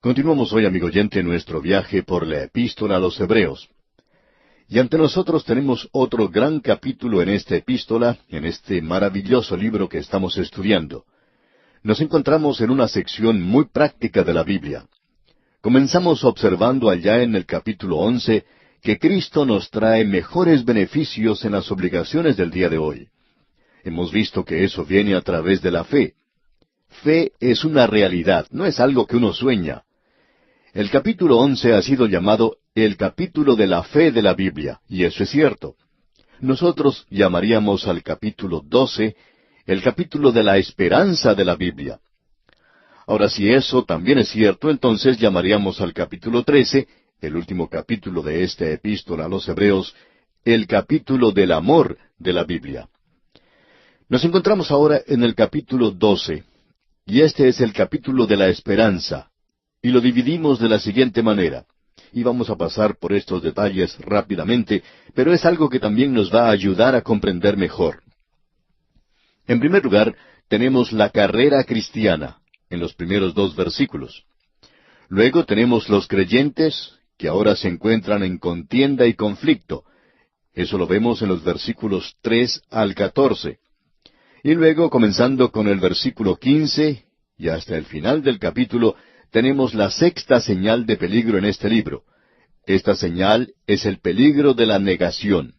Continuamos hoy, amigo oyente, nuestro viaje por la Epístola a los Hebreos. Y ante nosotros tenemos otro gran capítulo en esta epístola, en este maravilloso libro que estamos estudiando. Nos encontramos en una sección muy práctica de la Biblia. Comenzamos observando allá en el capítulo 11 que Cristo nos trae mejores beneficios en las obligaciones del día de hoy. Hemos visto que eso viene a través de la fe. Fe es una realidad, no es algo que uno sueña. El capítulo 11 ha sido llamado el capítulo de la fe de la Biblia, y eso es cierto. Nosotros llamaríamos al capítulo 12 el capítulo de la esperanza de la Biblia. Ahora, si eso también es cierto, entonces llamaríamos al capítulo 13, el último capítulo de esta epístola a los Hebreos, el capítulo del amor de la Biblia. Nos encontramos ahora en el capítulo 12, y este es el capítulo de la esperanza. Y lo dividimos de la siguiente manera. Y vamos a pasar por estos detalles rápidamente, pero es algo que también nos va a ayudar a comprender mejor. En primer lugar, tenemos la carrera cristiana, en los primeros 2 versículos. Luego tenemos los creyentes, que ahora se encuentran en contienda y conflicto. Eso lo vemos en los versículos 3 al 14. Y luego, comenzando con el versículo 15, y hasta el final del capítulo, tenemos la 6ª señal de peligro en este libro. Esta señal es el peligro de la negación.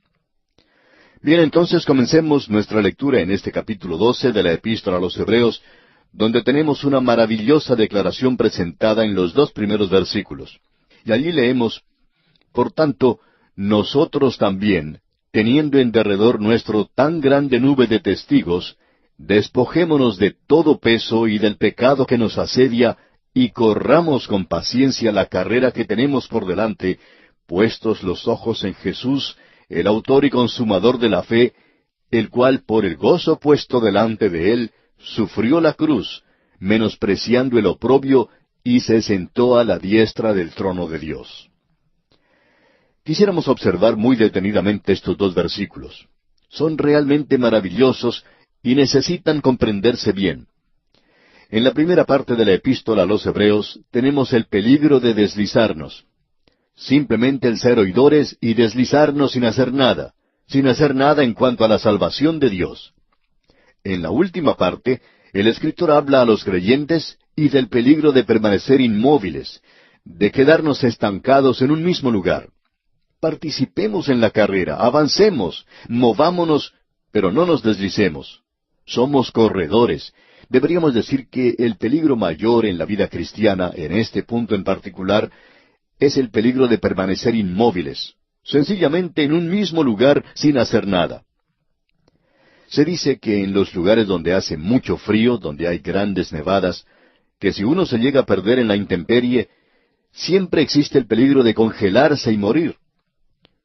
Bien, entonces comencemos nuestra lectura en este capítulo 12 de la Epístola a los Hebreos, donde tenemos una maravillosa declaración presentada en los 2 primeros versículos. Y allí leemos: Por tanto, nosotros también, teniendo en derredor nuestro tan grande nube de testigos, despojémonos de todo peso y del pecado que nos asedia, y corramos con paciencia la carrera que tenemos por delante, puestos los ojos en Jesús, el autor y consumador de la fe, el cual por el gozo puesto delante de él, sufrió la cruz, menospreciando el oprobio, y se sentó a la diestra del trono de Dios. Quisiéramos observar muy detenidamente estos 2 versículos. Son realmente maravillosos y necesitan comprenderse bien. En la primera parte de la epístola a los Hebreos tenemos el peligro de deslizarnos. Simplemente el ser oidores y deslizarnos sin hacer nada en cuanto a la salvación de Dios. En la última parte, el escritor habla a los creyentes y del peligro de permanecer inmóviles, de quedarnos estancados en un mismo lugar. Participemos en la carrera, avancemos, movámonos, pero no nos deslicemos. Somos corredores. Deberíamos decir que el peligro mayor en la vida cristiana, en este punto en particular, es el peligro de permanecer inmóviles, sencillamente en un mismo lugar sin hacer nada. Se dice que en los lugares donde hace mucho frío, donde hay grandes nevadas, que si uno se llega a perder en la intemperie, siempre existe el peligro de congelarse y morir.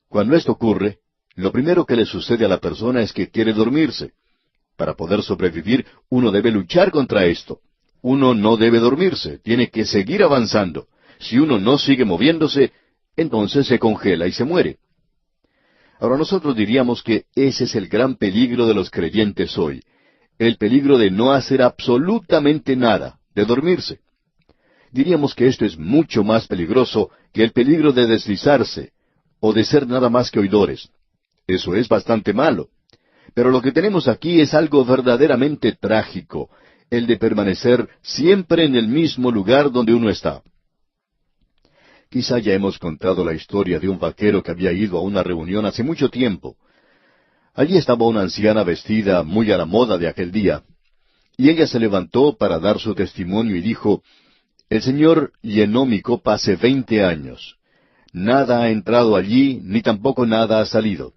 Cuando esto ocurre, lo primero que le sucede a la persona es que quiere dormirse. Para poder sobrevivir, uno debe luchar contra esto. Uno no debe dormirse, tiene que seguir avanzando. Si uno no sigue moviéndose, entonces se congela y se muere. Ahora nosotros diríamos que ese es el gran peligro de los creyentes hoy, el peligro de no hacer absolutamente nada, de dormirse. Diríamos que esto es mucho más peligroso que el peligro de deslizarse, o de ser nada más que oidores. Eso es bastante malo. Pero lo que tenemos aquí es algo verdaderamente trágico, el de permanecer siempre en el mismo lugar donde uno está. Quizá ya hemos contado la historia de un vaquero que había ido a una reunión hace mucho tiempo. Allí estaba una anciana vestida muy a la moda de aquel día, y ella se levantó para dar su testimonio y dijo: El Señor llenó mi copa hace 20 años. Nada ha entrado allí, ni tampoco nada ha salido.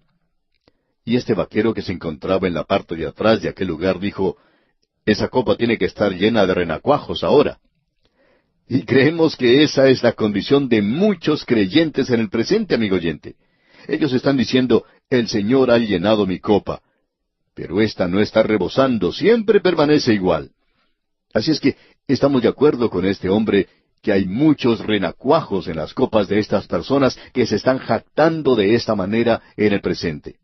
Y este vaquero que se encontraba en la parte de atrás de aquel lugar dijo: Esa copa tiene que estar llena de renacuajos ahora. Y creemos que esa es la condición de muchos creyentes en el presente, amigo oyente. Ellos están diciendo: El Señor ha llenado mi copa. Pero ésta no está rebosando, siempre permanece igual. Así es que estamos de acuerdo con este hombre que hay muchos renacuajos en las copas de estas personas que se están jactando de esta manera en el presente.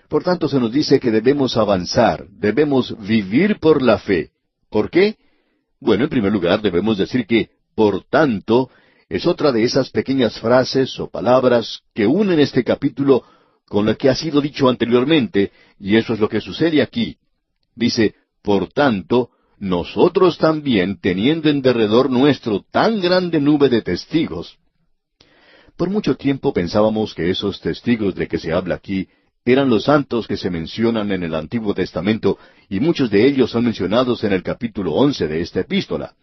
Por tanto, se nos dice que debemos avanzar, debemos vivir por la fe. ¿Por qué? Bueno, en primer lugar debemos decir que por tanto, es otra de esas pequeñas frases o palabras que unen este capítulo con lo que ha sido dicho anteriormente, y eso es lo que sucede aquí. Dice, por tanto, nosotros también, teniendo en derredor nuestro tan grande nube de testigos. Por mucho tiempo pensábamos que esos testigos de que se habla aquí eran los santos que se mencionan en el Antiguo Testamento, y muchos de ellos son mencionados en el capítulo 11 de esta epístola.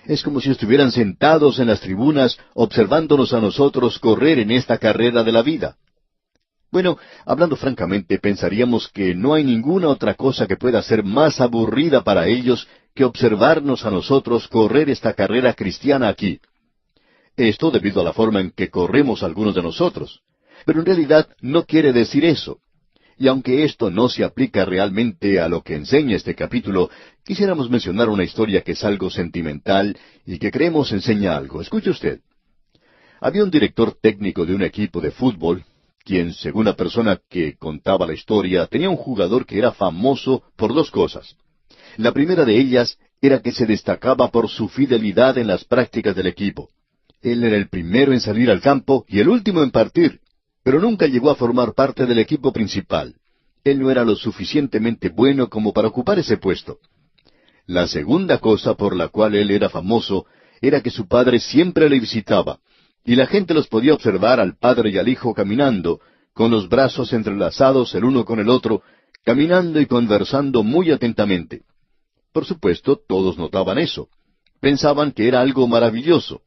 Es como si estuvieran sentados en las tribunas observándonos a nosotros correr en esta carrera de la vida. Bueno, hablando francamente, pensaríamos que no hay ninguna otra cosa que pueda ser más aburrida para ellos que observarnos a nosotros correr esta carrera cristiana aquí. Esto debido a la forma en que corremos algunos de nosotros. Pero en realidad no quiere decir eso. Y aunque esto no se aplica realmente a lo que enseña este capítulo, quisiéramos mencionar una historia que es algo sentimental y que creemos enseña algo. Escuche usted. Había un director técnico de un equipo de fútbol, quien, según la persona que contaba la historia, tenía un jugador que era famoso por dos cosas. La primera de ellas era que se destacaba por su fidelidad en las prácticas del equipo. Él era el primero en salir al campo y el último en partir, pero nunca llegó a formar parte del equipo principal. Él no era lo suficientemente bueno como para ocupar ese puesto. La segunda cosa por la cual él era famoso era que su padre siempre le visitaba, y la gente los podía observar al padre y al hijo caminando, con los brazos entrelazados el uno con el otro, caminando y conversando muy atentamente. Por supuesto, todos notaban eso. Pensaban que era algo maravilloso.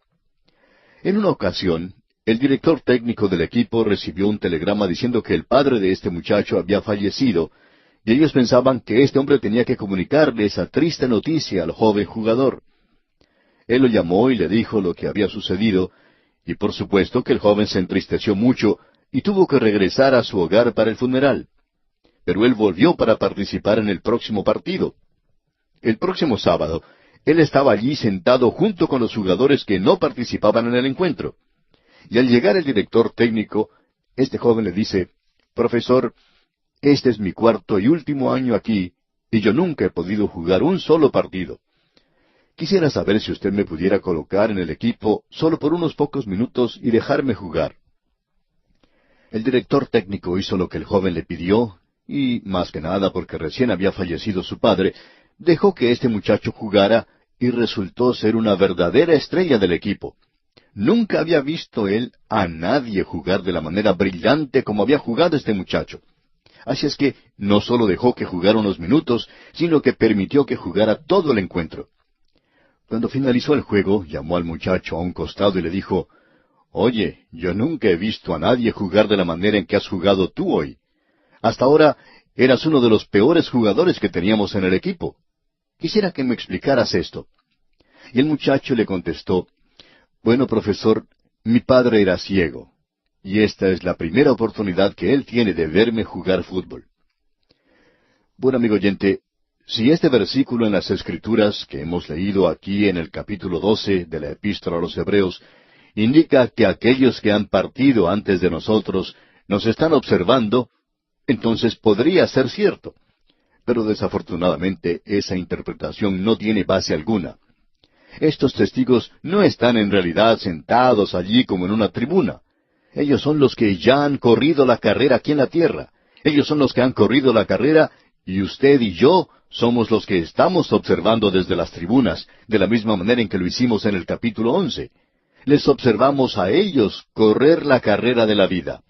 En una ocasión, el director técnico del equipo recibió un telegrama diciendo que el padre de este muchacho había fallecido, y ellos pensaban que este hombre tenía que comunicarle esa triste noticia al joven jugador. Él lo llamó y le dijo lo que había sucedido, y por supuesto que el joven se entristeció mucho y tuvo que regresar a su hogar para el funeral. Pero él volvió para participar en el próximo partido. El próximo sábado, él estaba allí sentado junto con los jugadores que no participaban en el encuentro. Y al llegar el director técnico, este joven le dice, «Profesor, este es mi cuarto y último año aquí, y yo nunca he podido jugar un solo partido. Quisiera saber si usted me pudiera colocar en el equipo solo por unos pocos minutos y dejarme jugar». El director técnico hizo lo que el joven le pidió, y, más que nada porque recién había fallecido su padre, dejó que este muchacho jugara y resultó ser una verdadera estrella del equipo. Nunca había visto él a nadie jugar de la manera brillante como había jugado este muchacho. Así es que no solo dejó que jugara unos minutos, sino que permitió que jugara todo el encuentro. Cuando finalizó el juego, llamó al muchacho a un costado y le dijo, «Oye, yo nunca he visto a nadie jugar de la manera en que has jugado tú hoy. Hasta ahora eras uno de los peores jugadores que teníamos en el equipo. Quisiera que me explicaras esto». Y el muchacho le contestó, «Bueno, profesor, mi padre era ciego, y esta es la primera oportunidad que él tiene de verme jugar fútbol». Bueno, amigo oyente, si este versículo en las Escrituras que hemos leído aquí en el capítulo 12 de la Epístola a los Hebreos indica que aquellos que han partido antes de nosotros nos están observando, entonces podría ser cierto. Pero desafortunadamente esa interpretación no tiene base alguna. Estos testigos no están en realidad sentados allí como en una tribuna. Ellos son los que ya han corrido la carrera aquí en la tierra. Ellos son los que han corrido la carrera, y usted y yo somos los que estamos observando desde las tribunas, de la misma manera en que lo hicimos en el capítulo 11. Les observamos a ellos correr la carrera de la vida.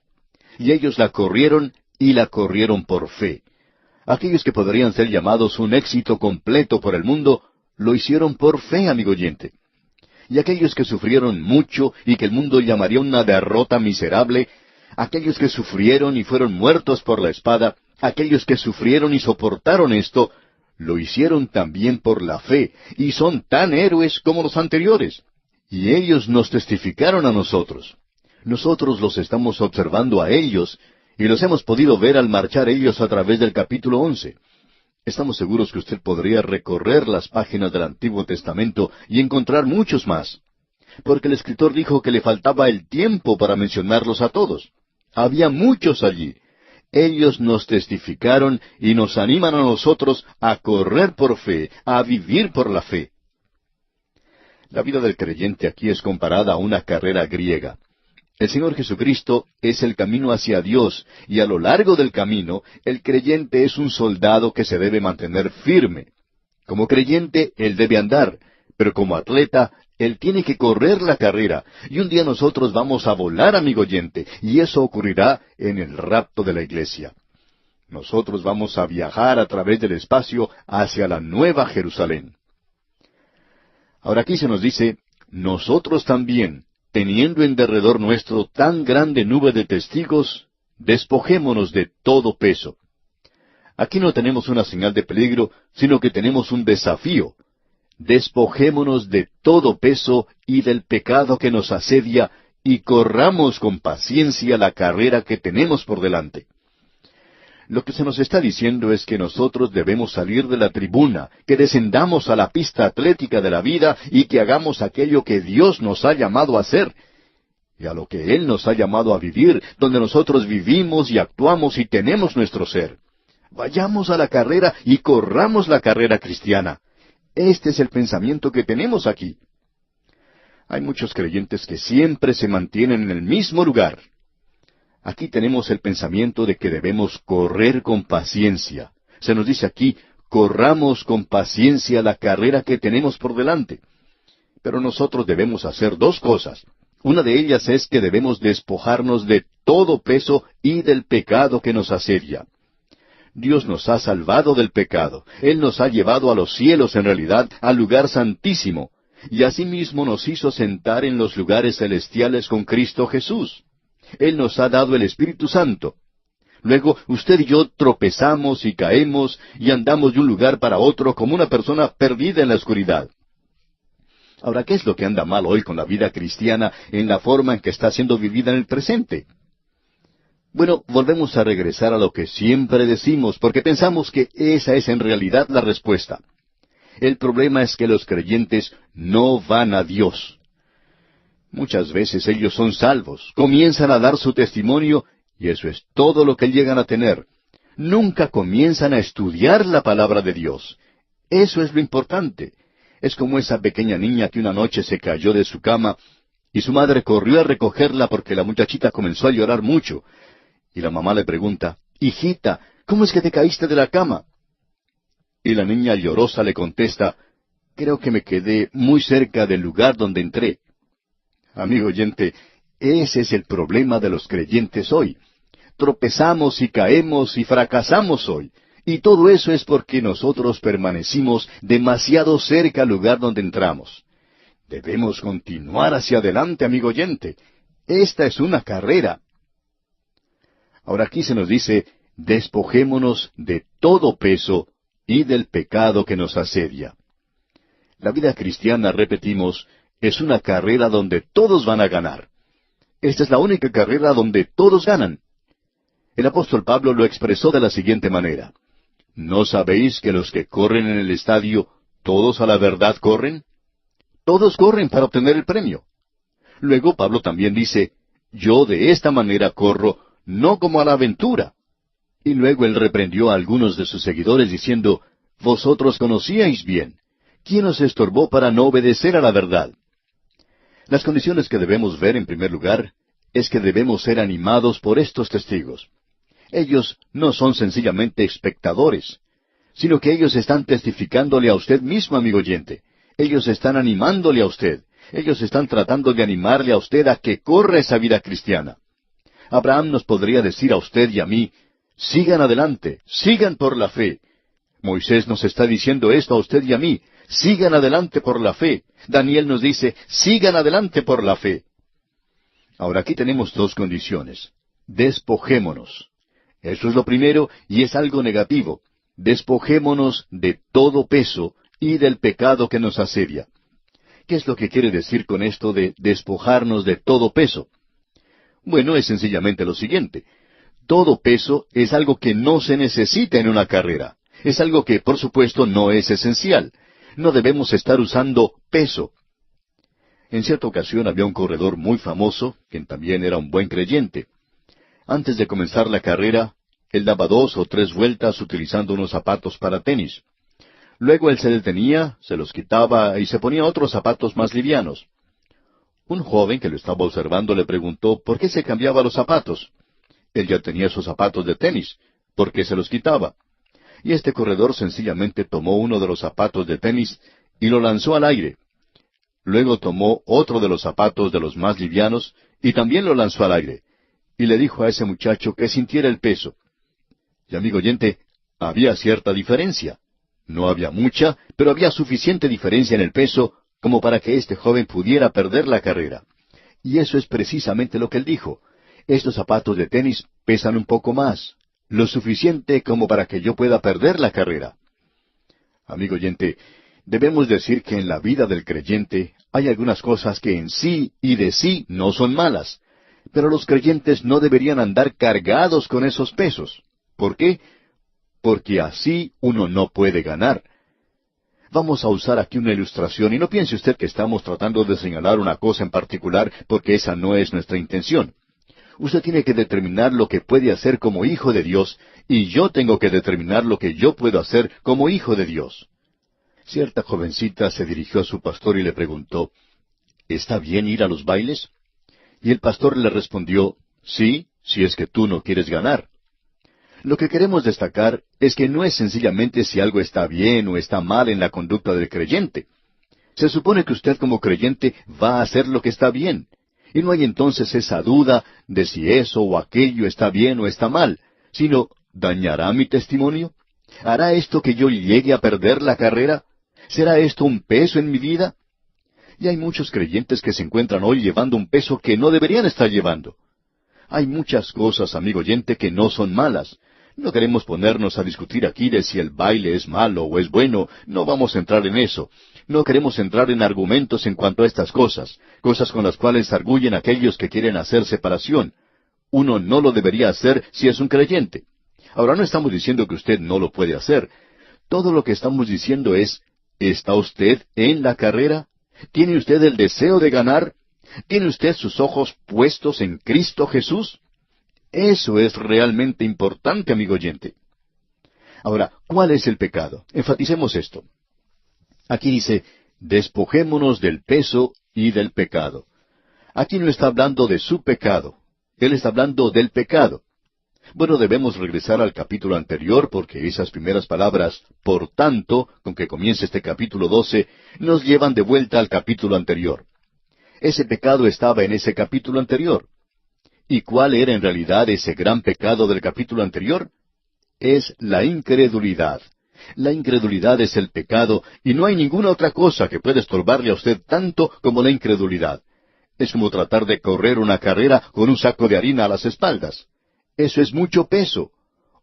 Y ellos la corrieron y la corrieron por fe. Aquellos que podrían ser llamados un éxito completo por el mundo, lo hicieron por fe, amigo oyente. Y aquellos que sufrieron mucho y que el mundo llamaría una derrota miserable, aquellos que sufrieron y fueron muertos por la espada, aquellos que sufrieron y soportaron esto, lo hicieron también por la fe, y son tan héroes como los anteriores. Y ellos nos testificaron a nosotros. Nosotros los estamos observando a ellos, y los hemos podido ver al marchar ellos a través del capítulo 11. Estamos seguros que usted podría recorrer las páginas del Antiguo Testamento y encontrar muchos más, porque el escritor dijo que le faltaba el tiempo para mencionarlos a todos. Había muchos allí. Ellos nos testificaron y nos animan a nosotros a correr por fe, a vivir por la fe. La vida del creyente aquí es comparada a una carrera griega. El Señor Jesucristo es el camino hacia Dios, y a lo largo del camino, el creyente es un soldado que se debe mantener firme. Como creyente, él debe andar, pero como atleta, él tiene que correr la carrera, y un día nosotros vamos a volar, amigo oyente, y eso ocurrirá en el rapto de la iglesia. Nosotros vamos a viajar a través del espacio hacia la Nueva Jerusalén. Ahora aquí se nos dice, nosotros también, teniendo en derredor nuestro tan grande nube de testigos, despojémonos de todo peso. Aquí no tenemos una señal de peligro, sino que tenemos un desafío. Despojémonos de todo peso y del pecado que nos asedia, y corramos con paciencia la carrera que tenemos por delante. Lo que se nos está diciendo es que nosotros debemos salir de la tribuna, que descendamos a la pista atlética de la vida y que hagamos aquello que Dios nos ha llamado a hacer, y a lo que Él nos ha llamado a vivir, donde nosotros vivimos y actuamos y tenemos nuestro ser. Vayamos a la carrera y corramos la carrera cristiana. Este es el pensamiento que tenemos aquí. Hay muchos creyentes que siempre se mantienen en el mismo lugar. Aquí tenemos el pensamiento de que debemos correr con paciencia. Se nos dice aquí, corramos con paciencia la carrera que tenemos por delante. Pero nosotros debemos hacer dos cosas. Una de ellas es que debemos despojarnos de todo peso y del pecado que nos asedia. Dios nos ha salvado del pecado. Él nos ha llevado a los cielos, en realidad, al lugar santísimo. Y asimismo nos hizo sentar en los lugares celestiales con Cristo Jesús. Él nos ha dado el Espíritu Santo. Luego, usted y yo tropezamos y caemos y andamos de un lugar para otro como una persona perdida en la oscuridad. Ahora, ¿qué es lo que anda mal hoy con la vida cristiana en la forma en que está siendo vivida en el presente? Bueno, volvemos a regresar a lo que siempre decimos, porque pensamos que esa es en realidad la respuesta. El problema es que los creyentes no van a Dios. Muchas veces ellos son salvos, comienzan a dar su testimonio, y eso es todo lo que llegan a tener. Nunca comienzan a estudiar la palabra de Dios. Eso es lo importante. Es como esa pequeña niña que una noche se cayó de su cama, y su madre corrió a recogerla porque la muchachita comenzó a llorar mucho. Y la mamá le pregunta, «Hijita, ¿cómo es que te caíste de la cama?» Y la niña llorosa le contesta, «Creo que me quedé muy cerca del lugar donde entré». Amigo oyente, ese es el problema de los creyentes hoy. Tropezamos y caemos y fracasamos hoy. Y todo eso es porque nosotros permanecimos demasiado cerca al lugar donde entramos. Debemos continuar hacia adelante, amigo oyente. Esta es una carrera. Ahora aquí se nos dice, despojémonos de todo peso y del pecado que nos asedia. La vida cristiana, repetimos, es una carrera donde todos van a ganar. Esta es la única carrera donde todos ganan. El apóstol Pablo lo expresó de la siguiente manera. ¿No sabéis que los que corren en el estadio, todos a la verdad corren? Todos corren para obtener el premio. Luego Pablo también dice, yo de esta manera corro, no como a la aventura. Y luego él reprendió a algunos de sus seguidores diciendo, vosotros conocíais bien. ¿Quién os estorbó para no obedecer a la verdad? Las condiciones que debemos ver en primer lugar es que debemos ser animados por estos testigos. Ellos no son sencillamente espectadores, sino que ellos están testificándole a usted mismo, amigo oyente. Ellos están animándole a usted. Ellos están tratando de animarle a usted a que corra esa vida cristiana. Abraham nos podría decir a usted y a mí, sigan adelante, sigan por la fe. Moisés nos está diciendo esto a usted y a mí, sigan adelante por la fe. Daniel nos dice, sigan adelante por la fe. Ahora aquí tenemos dos condiciones. Despojémonos. Eso es lo primero y es algo negativo. Despojémonos de todo peso y del pecado que nos asedia. ¿Qué es lo que quiere decir con esto de despojarnos de todo peso? Bueno, es sencillamente lo siguiente. Todo peso es algo que no se necesita en una carrera. Es algo que, por supuesto, no es esencial. No debemos estar usando peso. En cierta ocasión había un corredor muy famoso, quien también era un buen creyente. Antes de comenzar la carrera, él daba 2 o 3 vueltas utilizando unos zapatos para tenis. Luego él se detenía, se los quitaba y se ponía otros zapatos más livianos. Un joven que lo estaba observando le preguntó por qué se cambiaba los zapatos. Él ya tenía esos zapatos de tenis. ¿Por qué se los quitaba? Y este corredor sencillamente tomó uno de los zapatos de tenis y lo lanzó al aire. Luego tomó otro de los zapatos de los más livianos y también lo lanzó al aire. Y le dijo a ese muchacho que sintiera el peso. Y amigo oyente, había cierta diferencia. No había mucha, pero había suficiente diferencia en el peso como para que este joven pudiera perder la carrera. Y eso es precisamente lo que él dijo. Estos zapatos de tenis pesan un poco más, lo suficiente como para que yo pueda perder la carrera. Amigo oyente, debemos decir que en la vida del creyente hay algunas cosas que en sí y de sí no son malas, pero los creyentes no deberían andar cargados con esos pesos. ¿Por qué? Porque así uno no puede ganar. Vamos a usar aquí una ilustración, y no piense usted que estamos tratando de señalar una cosa en particular, porque esa no es nuestra intención. Usted tiene que determinar lo que puede hacer como hijo de Dios, y yo tengo que determinar lo que yo puedo hacer como hijo de Dios. Cierta jovencita se dirigió a su pastor y le preguntó, ¿está bien ir a los bailes? Y el pastor le respondió, sí, si es que tú no quieres ganar. Lo que queremos destacar es que no es sencillamente si algo está bien o está mal en la conducta del creyente. Se supone que usted como creyente va a hacer lo que está bien. Y no hay entonces esa duda de si eso o aquello está bien o está mal, sino, ¿dañará mi testimonio? ¿Hará esto que yo llegue a perder la carrera? ¿Será esto un peso en mi vida? Y hay muchos creyentes que se encuentran hoy llevando un peso que no deberían estar llevando. Hay muchas cosas, amigo oyente, que no son malas. No queremos ponernos a discutir aquí de si el baile es malo o es bueno, no vamos a entrar en eso. No queremos entrar en argumentos en cuanto a estas cosas, cosas con las cuales arguyen aquellos que quieren hacer separación. Uno no lo debería hacer si es un creyente. Ahora no estamos diciendo que usted no lo puede hacer. Todo lo que estamos diciendo es, ¿está usted en la carrera? ¿Tiene usted el deseo de ganar? ¿Tiene usted sus ojos puestos en Cristo Jesús? Eso es realmente importante, amigo oyente. Ahora, ¿cuál es el pecado? Enfaticemos esto. Aquí dice, despojémonos del peso y del pecado. Aquí no está hablando de su pecado. Él está hablando del pecado. Bueno, debemos regresar al capítulo anterior porque esas primeras palabras, por tanto, con que comienza este capítulo 12, nos llevan de vuelta al capítulo anterior. Ese pecado estaba en ese capítulo anterior. ¿Y cuál era en realidad ese gran pecado del capítulo anterior? Es la incredulidad. La incredulidad es el pecado y no hay ninguna otra cosa que pueda estorbarle a usted tanto como la incredulidad. Es como tratar de correr una carrera con un saco de harina a las espaldas. Eso es mucho peso.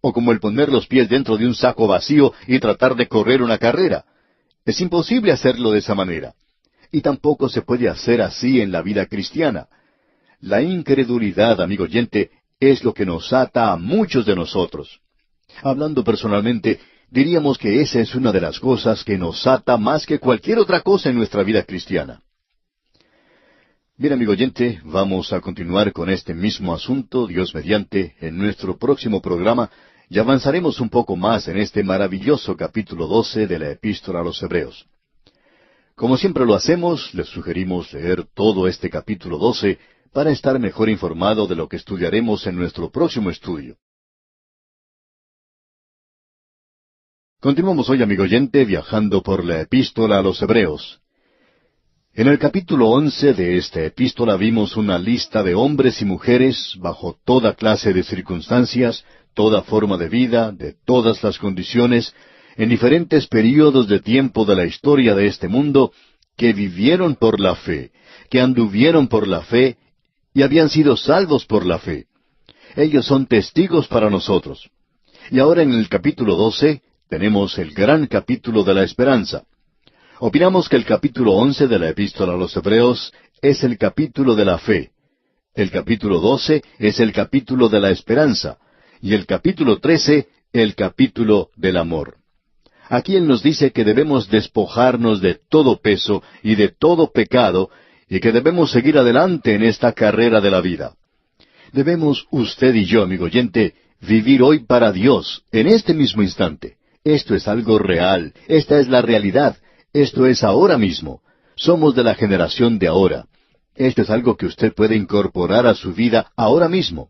O como el poner los pies dentro de un saco vacío y tratar de correr una carrera. Es imposible hacerlo de esa manera. Y tampoco se puede hacer así en la vida cristiana. La incredulidad, amigo oyente, es lo que nos ata a muchos de nosotros. Hablando personalmente, diríamos que esa es una de las cosas que nos ata más que cualquier otra cosa en nuestra vida cristiana. Bien, amigo oyente, vamos a continuar con este mismo asunto, Dios mediante, en nuestro próximo programa, y avanzaremos un poco más en este maravilloso capítulo 12 de la Epístola a los Hebreos. Como siempre lo hacemos, les sugerimos leer todo este capítulo 12 para estar mejor informado de lo que estudiaremos en nuestro próximo estudio. Continuamos hoy, amigo oyente, viajando por la Epístola a los Hebreos. En el capítulo 11 de esta epístola vimos una lista de hombres y mujeres bajo toda clase de circunstancias, toda forma de vida, de todas las condiciones, en diferentes períodos de tiempo de la historia de este mundo, que vivieron por la fe, que anduvieron por la fe, y habían sido salvos por la fe. Ellos son testigos para nosotros. Y ahora en el capítulo 12 tenemos el gran capítulo de la esperanza. Opinamos que el capítulo 11 de la Epístola a los Hebreos es el capítulo de la fe. El capítulo 12 es el capítulo de la esperanza. Y el capítulo 13, el capítulo del amor. Aquí Él nos dice que debemos despojarnos de todo peso y de todo pecado, y que debemos seguir adelante en esta carrera de la vida. Debemos usted y yo, amigo oyente, vivir hoy para Dios, en este mismo instante. Esto es algo real, esta es la realidad, esto es ahora mismo. Somos de la generación de ahora. Esto es algo que usted puede incorporar a su vida ahora mismo.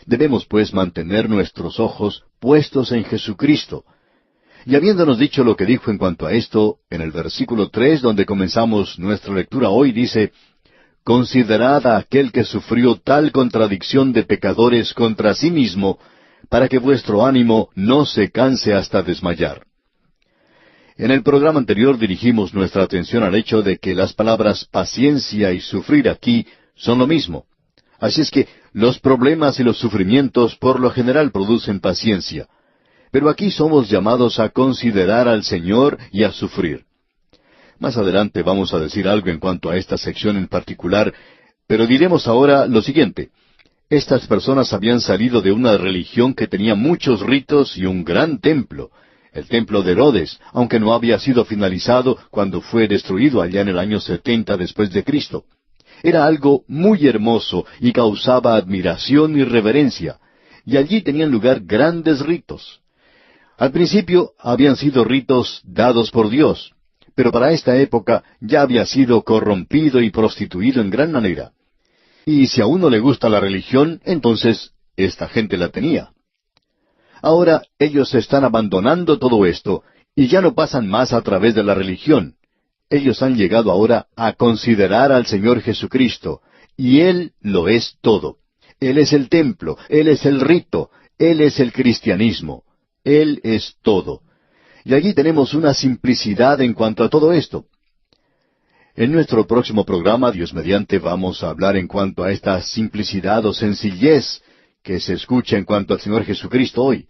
Debemos, pues, mantener nuestros ojos puestos en Jesucristo. Y habiéndonos dicho lo que dijo en cuanto a esto, en el versículo 3, donde comenzamos nuestra lectura hoy, dice, «Considerad a aquel que sufrió tal contradicción de pecadores contra sí mismo, para que vuestro ánimo no se canse hasta desmayar». En el programa anterior dirigimos nuestra atención al hecho de que las palabras paciencia y sufrir aquí son lo mismo. Así es que los problemas y los sufrimientos por lo general producen paciencia. Pero aquí somos llamados a considerar al Señor y a sufrir. Más adelante vamos a decir algo en cuanto a esta sección en particular, pero diremos ahora lo siguiente. Estas personas habían salido de una religión que tenía muchos ritos y un gran templo, el templo de Herodes, aunque no había sido finalizado cuando fue destruido allá en el año 70 después de Cristo. Era algo muy hermoso y causaba admiración y reverencia, y allí tenían lugar grandes ritos. Al principio habían sido ritos dados por Dios, pero para esta época ya había sido corrompido y prostituido en gran manera. Y si a uno le gusta la religión, entonces esta gente la tenía. Ahora ellos están abandonando todo esto y ya no pasan más a través de la religión. Ellos han llegado ahora a considerar al Señor Jesucristo, y Él lo es todo. Él es el templo, Él es el rito, Él es el cristianismo. Él es todo. Y allí tenemos una simplicidad en cuanto a todo esto. En nuestro próximo programa, Dios mediante, vamos a hablar en cuanto a esta simplicidad o sencillez que se escucha en cuanto al Señor Jesucristo hoy.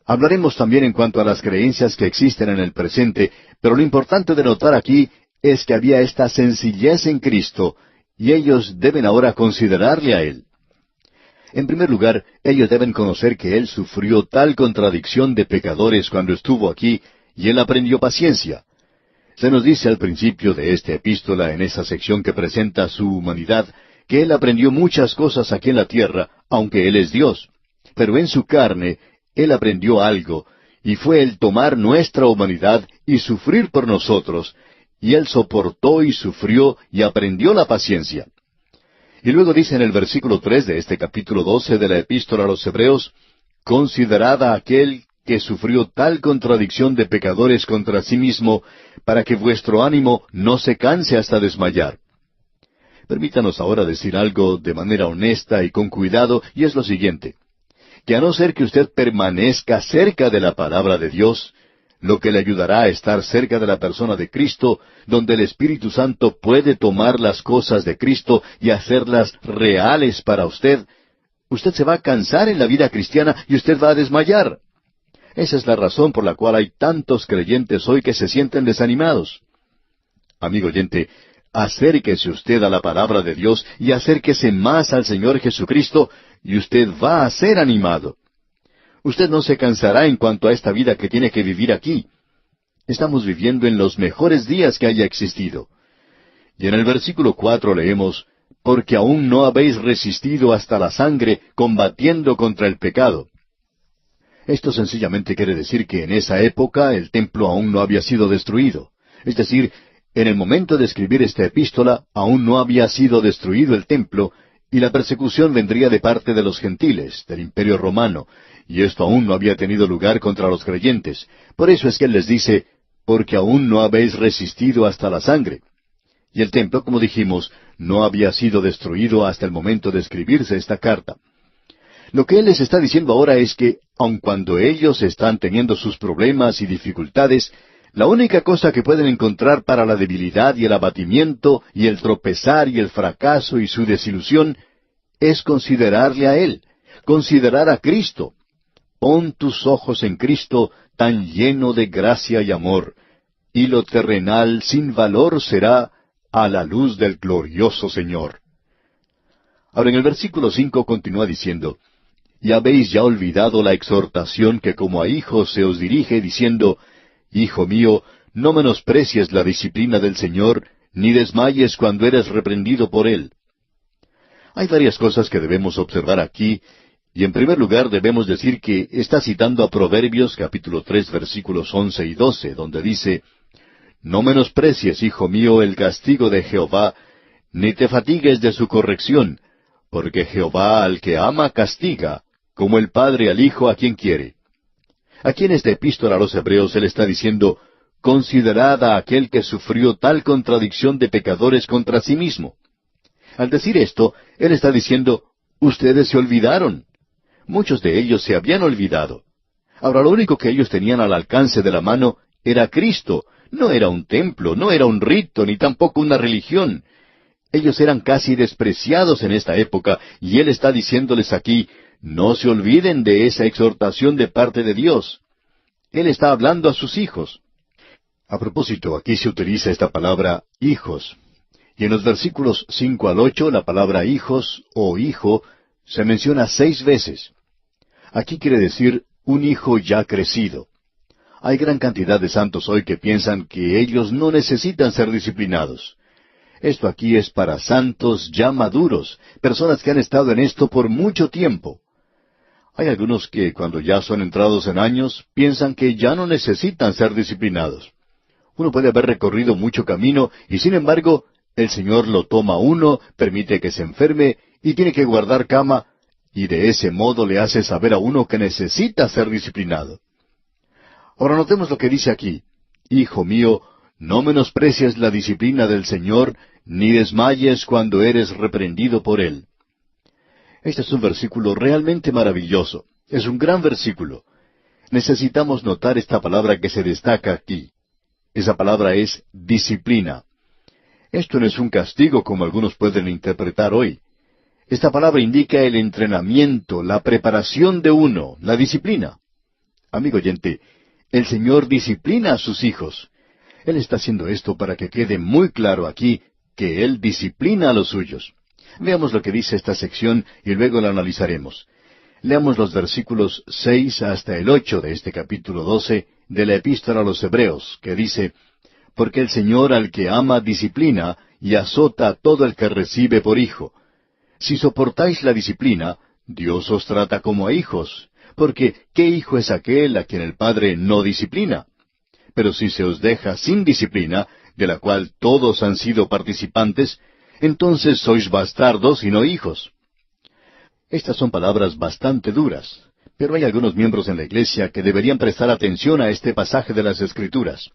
Hablaremos también en cuanto a las creencias que existen en el presente, pero lo importante de notar aquí es que había esta sencillez en Cristo, y ellos deben ahora considerarle a Él. En primer lugar, ellos deben conocer que Él sufrió tal contradicción de pecadores cuando estuvo aquí, y Él aprendió paciencia. Se nos dice al principio de esta epístola, en esa sección que presenta su humanidad, que Él aprendió muchas cosas aquí en la tierra, aunque Él es Dios. Pero en su carne, Él aprendió algo, y fue el tomar nuestra humanidad y sufrir por nosotros, y Él soportó y sufrió y aprendió la paciencia. Y luego dice en el versículo 3 de este capítulo 12 de la epístola a los Hebreos, «Considerad a aquel que sufrió tal contradicción de pecadores contra sí mismo, para que vuestro ánimo no se canse hasta desmayar». Permítanos ahora decir algo de manera honesta y con cuidado, y es lo siguiente, que a no ser que usted permanezca cerca de la palabra de Dios, lo que le ayudará a estar cerca de la persona de Cristo, donde el Espíritu Santo puede tomar las cosas de Cristo y hacerlas reales para usted, usted se va a cansar en la vida cristiana y usted va a desmayar. Esa es la razón por la cual hay tantos creyentes hoy que se sienten desanimados. Amigo oyente, acérquese usted a la palabra de Dios y acérquese más al Señor Jesucristo, y usted va a ser animado. Usted no se cansará en cuanto a esta vida que tiene que vivir aquí. Estamos viviendo en los mejores días que haya existido. Y en el versículo 4 leemos, «Porque aún no habéis resistido hasta la sangre, combatiendo contra el pecado». Esto sencillamente quiere decir que en esa época el templo aún no había sido destruido. Es decir, en el momento de escribir esta epístola, aún no había sido destruido el templo, y la persecución vendría de parte de los gentiles, del Imperio Romano, y esto aún no había tenido lugar contra los creyentes. Por eso es que Él les dice, «Porque aún no habéis resistido hasta la sangre». Y el templo, como dijimos, no había sido destruido hasta el momento de escribirse esta carta. Lo que Él les está diciendo ahora es que, aun cuando ellos están teniendo sus problemas y dificultades, la única cosa que pueden encontrar para la debilidad y el abatimiento y el tropezar y el fracaso y su desilusión es considerarle a Él, considerar a Cristo. Pon tus ojos en Cristo, tan lleno de gracia y amor, y lo terrenal sin valor será a la luz del glorioso Señor. Ahora en el versículo 5 continúa diciendo, «Y habéis ya olvidado la exhortación que como a hijos se os dirige, diciendo, Hijo mío, no menosprecies la disciplina del Señor, ni desmayes cuando eres reprendido por Él». Hay varias cosas que debemos observar aquí, Y en primer lugar debemos decir que está citando a Proverbios capítulo 3 versículos 11 y 12, donde dice, «No menosprecies, hijo mío, el castigo de Jehová, ni te fatigues de su corrección, porque Jehová al que ama castiga, como el padre al hijo a quien quiere». Aquí en esta epístola a los Hebreos él está diciendo, «Considerad a aquel que sufrió tal contradicción de pecadores contra sí mismo». Al decir esto, él está diciendo, «Ustedes se olvidaron». Muchos de ellos se habían olvidado. Ahora lo único que ellos tenían al alcance de la mano era Cristo. No era un templo, no era un rito, ni tampoco una religión. Ellos eran casi despreciados en esta época, y Él está diciéndoles aquí, no se olviden de esa exhortación de parte de Dios. Él está hablando a sus hijos. A propósito, aquí se utiliza esta palabra hijos. Y en los versículos 5 al 8, la palabra hijos o hijo se menciona 6 veces. Aquí quiere decir un hijo ya crecido. Hay gran cantidad de santos hoy que piensan que ellos no necesitan ser disciplinados. Esto aquí es para santos ya maduros, personas que han estado en esto por mucho tiempo. Hay algunos que cuando ya son entrados en años, piensan que ya no necesitan ser disciplinados. Uno puede haber recorrido mucho camino y sin embargo, el Señor lo toma a uno, permite que se enferme y tiene que guardar cama, y de ese modo le hace saber a uno que necesita ser disciplinado. Ahora notemos lo que dice aquí. Hijo mío, no menosprecies la disciplina del Señor, ni desmayes cuando eres reprendido por Él. Este es un versículo realmente maravilloso. Es un gran versículo. Necesitamos notar esta palabra que se destaca aquí. Esa palabra es disciplina. Esto no es un castigo como algunos pueden interpretar hoy. Esta palabra indica el entrenamiento, la preparación de uno, la disciplina. Amigo oyente, el Señor disciplina a sus hijos. Él está haciendo esto para que quede muy claro aquí que Él disciplina a los suyos. Veamos lo que dice esta sección y luego la analizaremos. Leamos los versículos 6 hasta el 8 de este capítulo 12 de la Epístola a los Hebreos, que dice, «Porque el Señor al que ama disciplina y azota a todo el que recibe por hijo. Si soportáis la disciplina, Dios os trata como a hijos, porque ¿qué hijo es aquel a quien el Padre no disciplina? Pero si se os deja sin disciplina, de la cual todos han sido participantes, entonces sois bastardos y no hijos». Estas son palabras bastante duras, pero hay algunos miembros en la iglesia que deberían prestar atención a este pasaje de las Escrituras.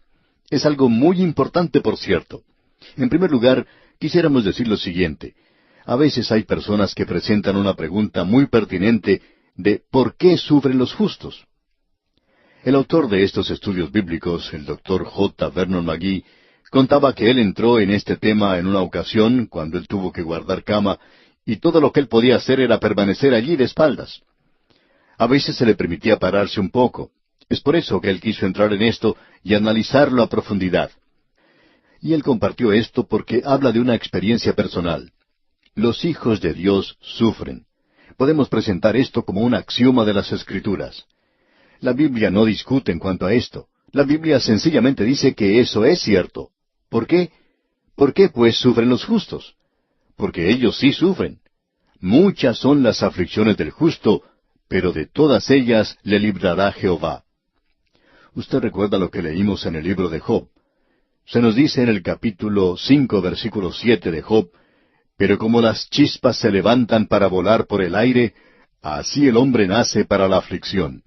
Es algo muy importante, por cierto. En primer lugar, quisiéramos decir lo siguiente. A veces hay personas que presentan una pregunta muy pertinente de ¿por qué sufren los justos? El autor de estos estudios bíblicos, el Dr. J. Vernon McGee, contaba que él entró en este tema en una ocasión cuando él tuvo que guardar cama y todo lo que él podía hacer era permanecer allí de espaldas. A veces se le permitía pararse un poco. Es por eso que él quiso entrar en esto y analizarlo a profundidad. Y él compartió esto porque habla de una experiencia personal. Los hijos de Dios sufren. Podemos presentar esto como un axioma de las Escrituras. La Biblia no discute en cuanto a esto. La Biblia sencillamente dice que eso es cierto. ¿Por qué? ¿Por qué pues sufren los justos? Porque ellos sí sufren. Muchas son las aflicciones del justo, pero de todas ellas le librará Jehová. Usted recuerda lo que leímos en el libro de Job. Se nos dice en el capítulo 5, versículo 7 de Job, «Pero como las chispas se levantan para volar por el aire, así el hombre nace para la aflicción».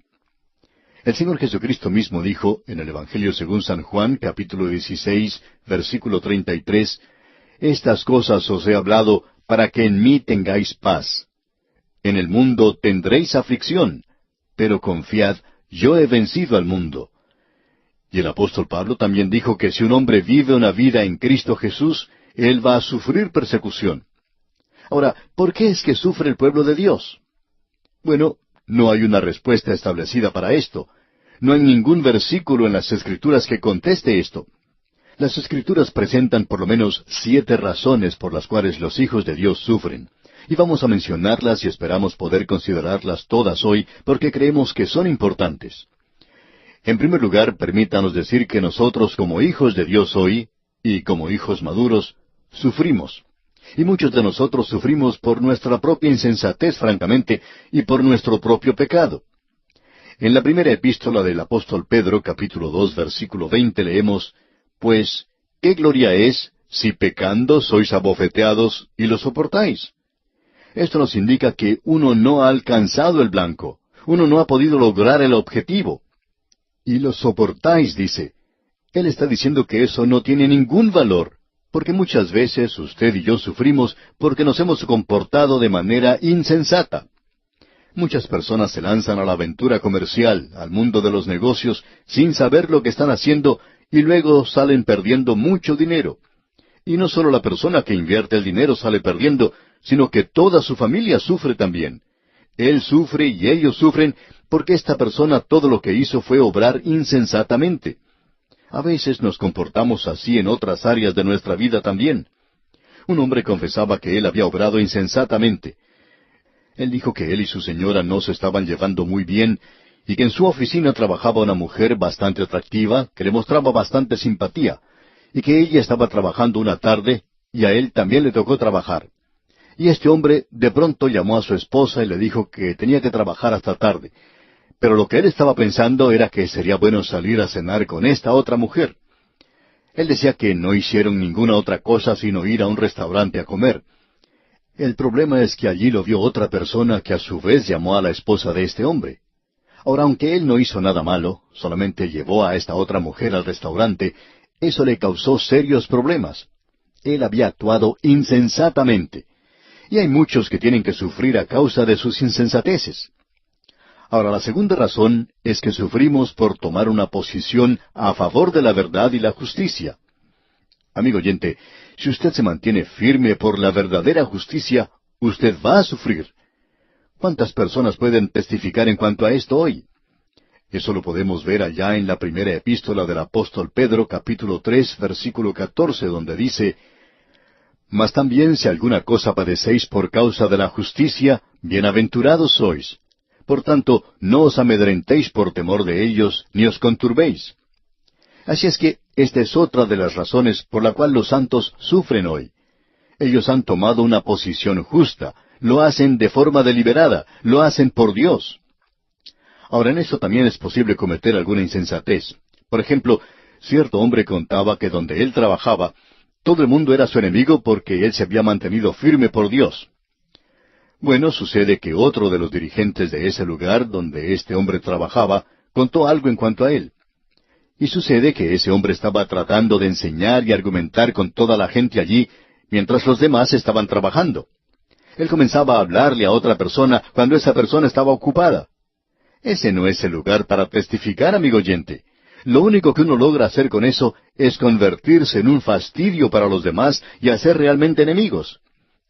El Señor Jesucristo mismo dijo en el Evangelio según San Juan, capítulo 16, versículo 33, «Estas cosas os he hablado para que en mí tengáis paz. En el mundo tendréis aflicción, pero confiad, yo he vencido al mundo». Y el apóstol Pablo también dijo que si un hombre vive una vida en Cristo Jesús, él va a sufrir persecución. Ahora, ¿por qué es que sufre el pueblo de Dios? Bueno, no hay una respuesta establecida para esto. No hay ningún versículo en las Escrituras que conteste esto. Las Escrituras presentan por lo menos 7 razones por las cuales los hijos de Dios sufren. Y vamos a mencionarlas y esperamos poder considerarlas todas hoy porque creemos que son importantes. En primer lugar, permítanos decir que nosotros como hijos de Dios hoy, y como hijos maduros, sufrimos. Y muchos de nosotros sufrimos por nuestra propia insensatez, francamente, y por nuestro propio pecado. En la primera epístola del apóstol Pedro, capítulo 2, versículo 20, leemos, Pues, ¿qué gloria es si pecando sois abofeteados y lo soportáis? Esto nos indica que uno no ha alcanzado el blanco, uno no ha podido lograr el objetivo. Y lo soportáis, dice. Él está diciendo que eso no tiene ningún valor, porque muchas veces usted y yo sufrimos porque nos hemos comportado de manera insensata. Muchas personas se lanzan a la aventura comercial, al mundo de los negocios, sin saber lo que están haciendo, y luego salen perdiendo mucho dinero. Y no solo la persona que invierte el dinero sale perdiendo, sino que toda su familia sufre también. Él sufre y ellos sufren porque esta persona todo lo que hizo fue obrar insensatamente. A veces nos comportamos así en otras áreas de nuestra vida también. Un hombre confesaba que él había obrado insensatamente. Él dijo que él y su señora no se estaban llevando muy bien y que en su oficina trabajaba una mujer bastante atractiva que le mostraba bastante simpatía y que ella estaba trabajando una tarde y a él también le tocó trabajar. Y este hombre de pronto llamó a su esposa y le dijo que tenía que trabajar hasta tarde. Pero lo que él estaba pensando era que sería bueno salir a cenar con esta otra mujer. Él decía que no hicieron ninguna otra cosa sino ir a un restaurante a comer. El problema es que allí lo vio otra persona que a su vez llamó a la esposa de este hombre. Ahora, aunque él no hizo nada malo, solamente llevó a esta otra mujer al restaurante, eso le causó serios problemas. Él había actuado insensatamente. Y hay muchos que tienen que sufrir a causa de sus insensateces. Ahora, la segunda razón es que sufrimos por tomar una posición a favor de la verdad y la justicia. Amigo oyente, si usted se mantiene firme por la verdadera justicia, usted va a sufrir. ¿Cuántas personas pueden testificar en cuanto a esto hoy? Eso lo podemos ver allá en la primera epístola del apóstol Pedro, capítulo 3, versículo 14, donde dice, Mas también si alguna cosa padecéis por causa de la justicia, bienaventurados sois. Por tanto, no os amedrentéis por temor de ellos, ni os conturbéis. Así es que esta es otra de las razones por la cual los santos sufren hoy. Ellos han tomado una posición justa, lo hacen de forma deliberada, lo hacen por Dios. Ahora, en eso también es posible cometer alguna insensatez. Por ejemplo, cierto hombre contaba que donde él trabajaba, todo el mundo era su enemigo porque él se había mantenido firme por Dios. Bueno, sucede que otro de los dirigentes de ese lugar donde este hombre trabajaba contó algo en cuanto a él. Y sucede que ese hombre estaba tratando de enseñar y argumentar con toda la gente allí, mientras los demás estaban trabajando. Él comenzaba a hablarle a otra persona cuando esa persona estaba ocupada. Ese no es el lugar para testificar, amigo oyente. Lo único que uno logra hacer con eso es convertirse en un fastidio para los demás y hacer realmente enemigos.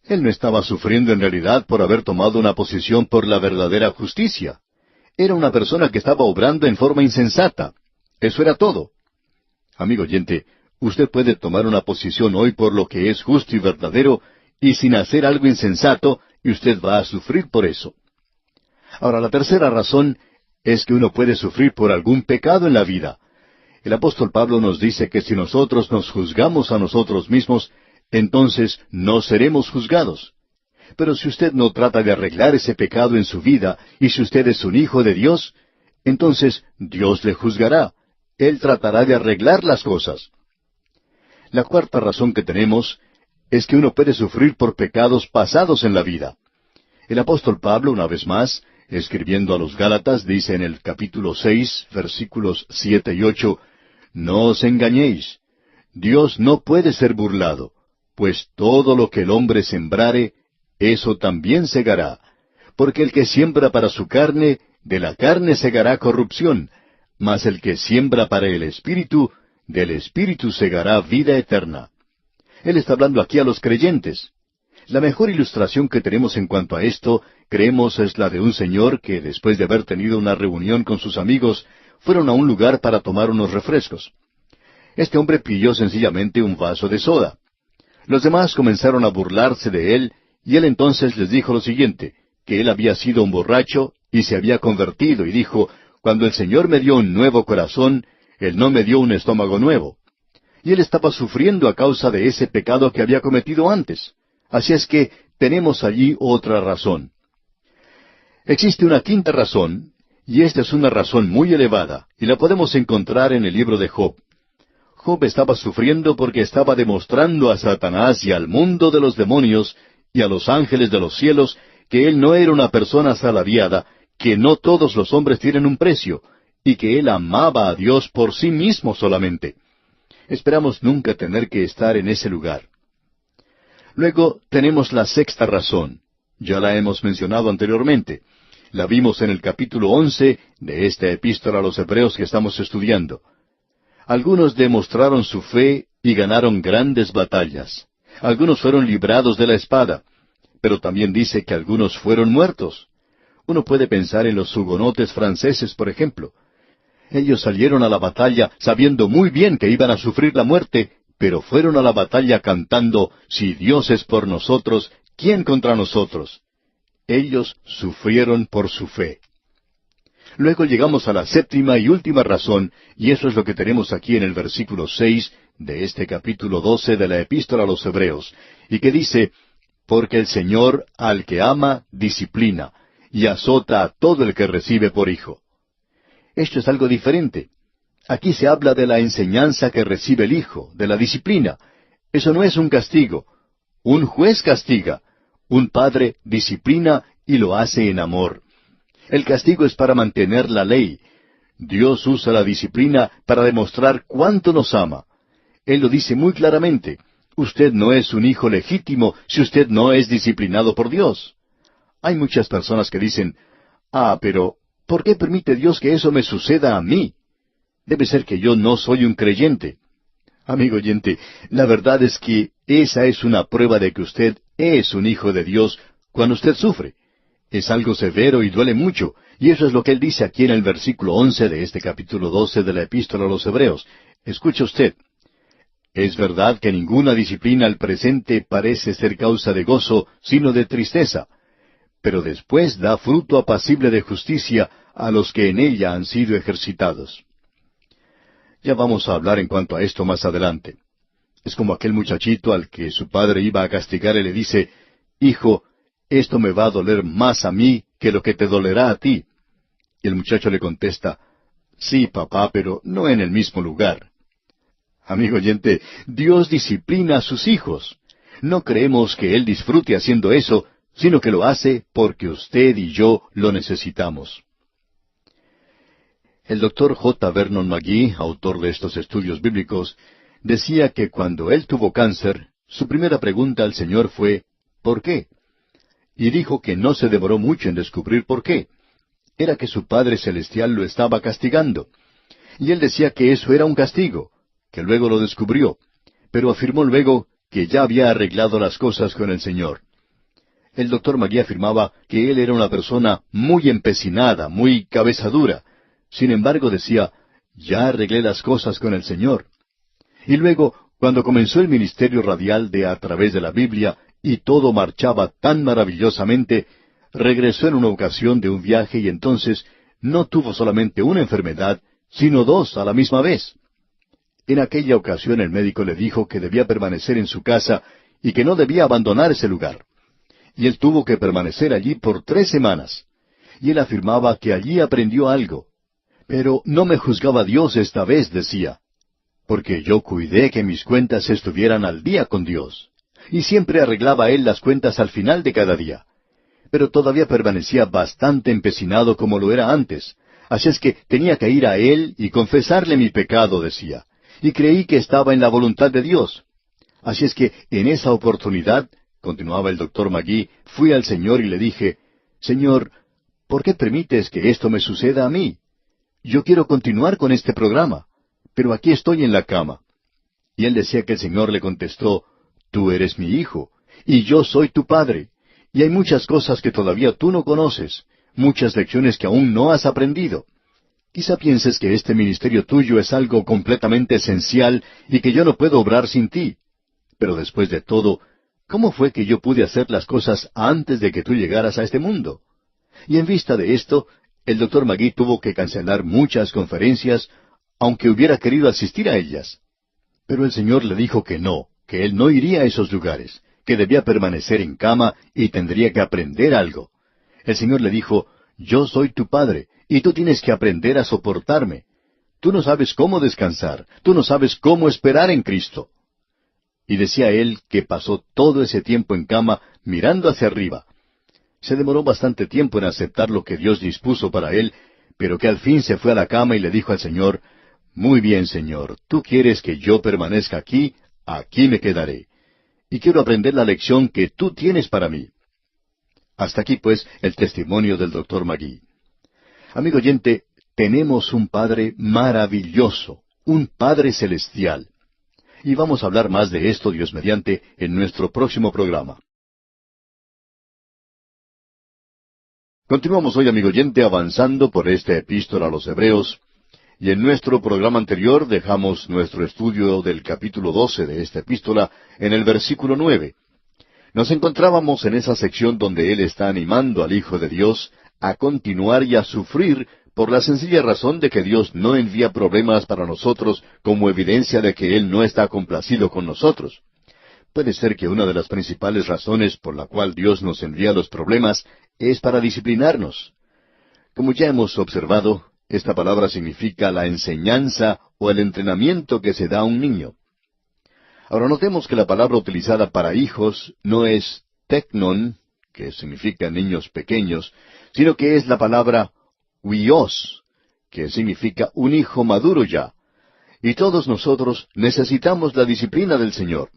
Él no estaba sufriendo en realidad por haber tomado una posición por la verdadera justicia. Era una persona que estaba obrando en forma insensata. Eso era todo. Amigo oyente, usted puede tomar una posición hoy por lo que es justo y verdadero y sin hacer algo insensato, y usted va a sufrir por eso. Ahora, la tercera razón es que uno puede sufrir por algún pecado en la vida. El apóstol Pablo nos dice que si nosotros nos juzgamos a nosotros mismos, entonces no seremos juzgados. Pero si usted no trata de arreglar ese pecado en su vida, y si usted es un hijo de Dios, entonces Dios le juzgará. Él tratará de arreglar las cosas. La cuarta razón que tenemos es que uno puede sufrir por pecados pasados en la vida. El apóstol Pablo, una vez más, escribiendo a los Gálatas, dice en el capítulo 6, versículos 7 y 8, No os engañéis, Dios no puede ser burlado, pues todo lo que el hombre sembrare, eso también segará. Porque el que siembra para su carne, de la carne segará corrupción, mas el que siembra para el Espíritu, del Espíritu segará vida eterna. Él está hablando aquí a los creyentes. La mejor ilustración que tenemos en cuanto a esto, creemos, es la de un señor que, después de haber tenido una reunión con sus amigos, fueron a un lugar para tomar unos refrescos. Este hombre pidió sencillamente un vaso de soda. Los demás comenzaron a burlarse de él, y él entonces les dijo lo siguiente, que él había sido un borracho y se había convertido, y dijo, Cuando el Señor me dio un nuevo corazón, Él no me dio un estómago nuevo. Y él estaba sufriendo a causa de ese pecado que había cometido antes. Así es que tenemos allí otra razón. Existe una quinta razón, y esta es una razón muy elevada, y la podemos encontrar en el libro de Job. Job estaba sufriendo porque estaba demostrando a Satanás y al mundo de los demonios y a los ángeles de los cielos que él no era una persona asalariada, que no todos los hombres tienen un precio, y que él amaba a Dios por sí mismo solamente. Esperamos nunca tener que estar en ese lugar. Luego tenemos la sexta razón. Ya la hemos mencionado anteriormente. La vimos en el capítulo 11 de esta epístola a los Hebreos que estamos estudiando. Algunos demostraron su fe y ganaron grandes batallas. Algunos fueron librados de la espada, pero también dice que algunos fueron muertos. Uno puede pensar en los hugonotes franceses, por ejemplo. Ellos salieron a la batalla sabiendo muy bien que iban a sufrir la muerte, pero fueron a la batalla cantando, «Si Dios es por nosotros, ¿quién contra nosotros?». Ellos sufrieron por su fe. Luego llegamos a la séptima y última razón, y eso es lo que tenemos aquí en el versículo 6 de este capítulo 12 de la Epístola a los Hebreos, y que dice, «Porque el Señor al que ama disciplina, y azota a todo el que recibe por hijo». Esto es algo diferente. Aquí se habla de la enseñanza que recibe el hijo, de la disciplina. Eso no es un castigo. Un juez castiga. Un padre disciplina y lo hace en amor. El castigo es para mantener la ley. Dios usa la disciplina para demostrar cuánto nos ama. Él lo dice muy claramente. Usted no es un hijo legítimo si usted no es disciplinado por Dios. Hay muchas personas que dicen, pero ¿por qué permite Dios que eso me suceda a mí? Debe ser que yo no soy un creyente. Amigo oyente, la verdad es que esa es una prueba de que usted es un hijo de Dios cuando usted sufre. Es algo severo y duele mucho, y eso es lo que él dice aquí en el versículo 11 de este capítulo 12 de la Epístola a los Hebreos. Escuche usted. Es verdad que ninguna disciplina al presente parece ser causa de gozo, sino de tristeza, pero después da fruto apacible de justicia a los que en ella han sido ejercitados. Ya vamos a hablar en cuanto a esto más adelante. Es como aquel muchachito al que su padre iba a castigar y le dice, «Hijo, esto me va a doler más a mí que lo que te dolerá a ti». Y el muchacho le contesta, «Sí, papá, pero no en el mismo lugar». Amigo oyente, Dios disciplina a sus hijos. No creemos que Él disfrute haciendo eso, sino que lo hace porque usted y yo lo necesitamos. El doctor J. Vernon McGee, autor de estos estudios bíblicos, decía que cuando él tuvo cáncer, su primera pregunta al Señor fue, ¿por qué? Y dijo que no se demoró mucho en descubrir por qué. Era que su Padre Celestial lo estaba castigando. Y él decía que eso era un castigo, que luego lo descubrió, pero afirmó luego que ya había arreglado las cosas con el Señor. El doctor McGee afirmaba que él era una persona muy empecinada, muy cabeza dura. Sin embargo, decía, ya arreglé las cosas con el Señor. Y luego, cuando comenzó el ministerio radial de A Través de la Biblia, y todo marchaba tan maravillosamente, regresó en una ocasión de un viaje y entonces no tuvo solamente una enfermedad, sino dos a la misma vez. En aquella ocasión el médico le dijo que debía permanecer en su casa y que no debía abandonar ese lugar. Y él tuvo que permanecer allí por 3 semanas. Y él afirmaba que allí aprendió algo. Pero no me juzgaba Dios esta vez, decía, porque yo cuidé que mis cuentas estuvieran al día con Dios. Y siempre arreglaba él las cuentas al final de cada día. Pero todavía permanecía bastante empecinado como lo era antes. Así es que tenía que ir a él y confesarle mi pecado, decía. Y creí que estaba en la voluntad de Dios. Así es que en esa oportunidad, continuaba el doctor McGee, fui al Señor y le dije, Señor, ¿por qué permites que esto me suceda a mí? Yo quiero continuar con este programa, pero aquí estoy en la cama. Y él decía que el Señor le contestó, Tú eres mi hijo, y yo soy tu padre, y hay muchas cosas que todavía tú no conoces, muchas lecciones que aún no has aprendido. Quizá pienses que este ministerio tuyo es algo completamente esencial y que yo no puedo obrar sin ti. Pero después de todo, ¿cómo fue que yo pude hacer las cosas antes de que tú llegaras a este mundo? Y en vista de esto, el doctor McGee tuvo que cancelar muchas conferencias, aunque hubiera querido asistir a ellas. Pero el Señor le dijo que no, que él no iría a esos lugares, que debía permanecer en cama y tendría que aprender algo. El Señor le dijo, yo soy tu padre, y tú tienes que aprender a soportarme. Tú no sabes cómo descansar, tú no sabes cómo esperar en Cristo. Y decía él que pasó todo ese tiempo en cama mirando hacia arriba. Se demoró bastante tiempo en aceptar lo que Dios dispuso para él, pero que al fin se fue a la cama y le dijo al Señor, muy bien, Señor, tú quieres que yo permanezca aquí, aquí me quedaré. Y quiero aprender la lección que tú tienes para mí. Hasta aquí, pues, el testimonio del Dr. Magee. Amigo oyente, tenemos un Padre maravilloso, un Padre celestial. Y vamos a hablar más de esto, Dios mediante, en nuestro próximo programa. Continuamos hoy, amigo oyente, avanzando por esta epístola a los Hebreos, y en nuestro programa anterior dejamos nuestro estudio del capítulo 12 de esta epístola en el versículo 9. Nos encontrábamos en esa sección donde él está animando al Hijo de Dios a continuar y a sufrir por la sencilla razón de que Dios no envía problemas para nosotros como evidencia de que Él no está complacido con nosotros. Puede ser que una de las principales razones por la cual Dios nos envía los problemas es para disciplinarnos. Como ya hemos observado, esta palabra significa la enseñanza o el entrenamiento que se da a un niño. Ahora notemos que la palabra utilizada para hijos no es teknon, que significa niños pequeños, sino que es la palabra huios, que significa un hijo maduro ya. Y todos nosotros necesitamos la disciplina del Señor.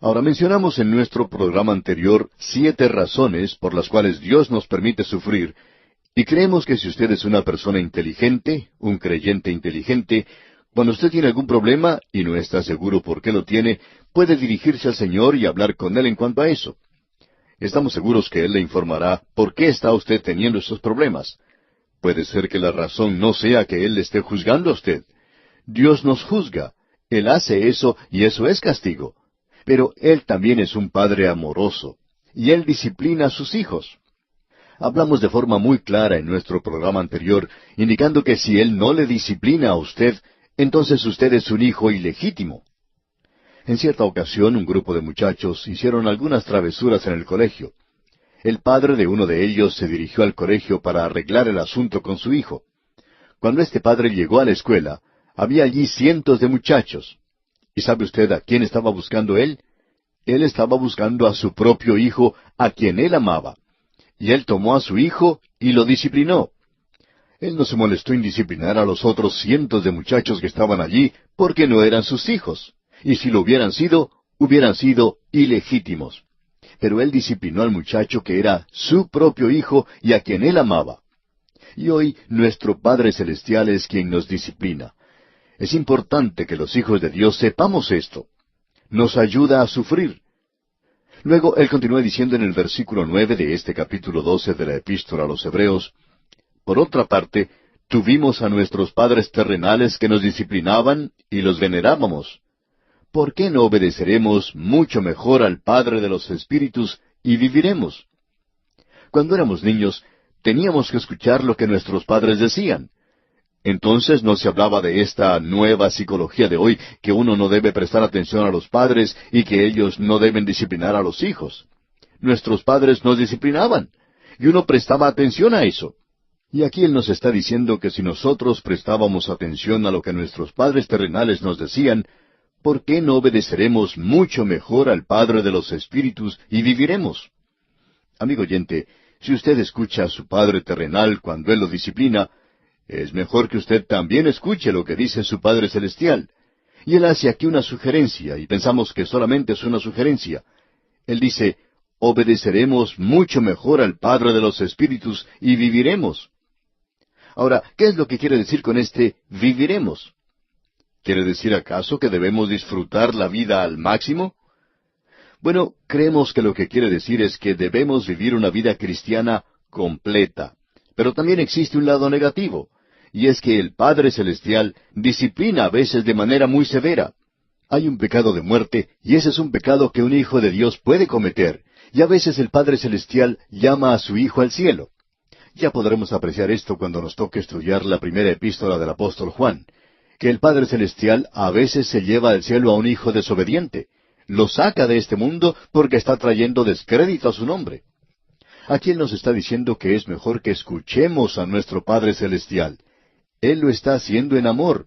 Ahora mencionamos en nuestro programa anterior 7 razones por las cuales Dios nos permite sufrir, y creemos que si usted es una persona inteligente, un creyente inteligente, cuando usted tiene algún problema y no está seguro por qué lo tiene, puede dirigirse al Señor y hablar con Él en cuanto a eso. Estamos seguros que Él le informará por qué está usted teniendo esos problemas. Puede ser que la razón no sea que Él le esté juzgando a usted. Dios nos juzga. Él hace eso y eso es castigo. Pero Él también es un Padre amoroso. Y Él disciplina a sus hijos. Hablamos de forma muy clara en nuestro programa anterior, indicando que si Él no le disciplina a usted, entonces usted es un hijo ilegítimo. En cierta ocasión, un grupo de muchachos hicieron algunas travesuras en el colegio. El padre de uno de ellos se dirigió al colegio para arreglar el asunto con su hijo. Cuando este padre llegó a la escuela, había allí cientos de muchachos. ¿Y sabe usted a quién estaba buscando él? Él estaba buscando a su propio hijo, a quien él amaba. Y él tomó a su hijo y lo disciplinó. Él no se molestó en disciplinar a los otros cientos de muchachos que estaban allí, porque no eran sus hijos. Y si lo hubieran sido ilegítimos. Pero él disciplinó al muchacho que era su propio hijo y a quien él amaba. Y hoy nuestro Padre Celestial es quien nos disciplina. Es importante que los hijos de Dios sepamos esto. Nos ayuda a sufrir. Luego él continúa diciendo en el versículo 9 de este capítulo 12 de la Epístola a los Hebreos, por otra parte, tuvimos a nuestros padres terrenales que nos disciplinaban y los venerábamos. ¿Por qué no obedeceremos mucho mejor al Padre de los Espíritus y viviremos? Cuando éramos niños, teníamos que escuchar lo que nuestros padres decían. Entonces no se hablaba de esta nueva psicología de hoy, que uno no debe prestar atención a los padres y que ellos no deben disciplinar a los hijos. Nuestros padres nos disciplinaban, y uno prestaba atención a eso. Y aquí Él nos está diciendo que si nosotros prestábamos atención a lo que nuestros padres terrenales nos decían, ¿por qué no obedeceremos mucho mejor al Padre de los Espíritus y viviremos? Amigo oyente, si usted escucha a su Padre terrenal cuando Él lo disciplina, es mejor que usted también escuche lo que dice su Padre celestial. Y Él hace aquí una sugerencia, y pensamos que solamente es una sugerencia. Él dice, obedeceremos mucho mejor al Padre de los Espíritus y viviremos. Ahora, ¿qué es lo que quiere decir con este viviremos? ¿Quiere decir acaso que debemos disfrutar la vida al máximo? Bueno, creemos que lo que quiere decir es que debemos vivir una vida cristiana completa. Pero también existe un lado negativo, y es que el Padre Celestial disciplina a veces de manera muy severa. Hay un pecado de muerte, y ese es un pecado que un hijo de Dios puede cometer, y a veces el Padre Celestial llama a su hijo al cielo. Ya podremos apreciar esto cuando nos toque estudiar la primera epístola del apóstol Juan, que el Padre Celestial a veces se lleva al cielo a un hijo desobediente, lo saca de este mundo porque está trayendo descrédito a su nombre. Aquí Él nos está diciendo que es mejor que escuchemos a nuestro Padre Celestial. Él lo está haciendo en amor.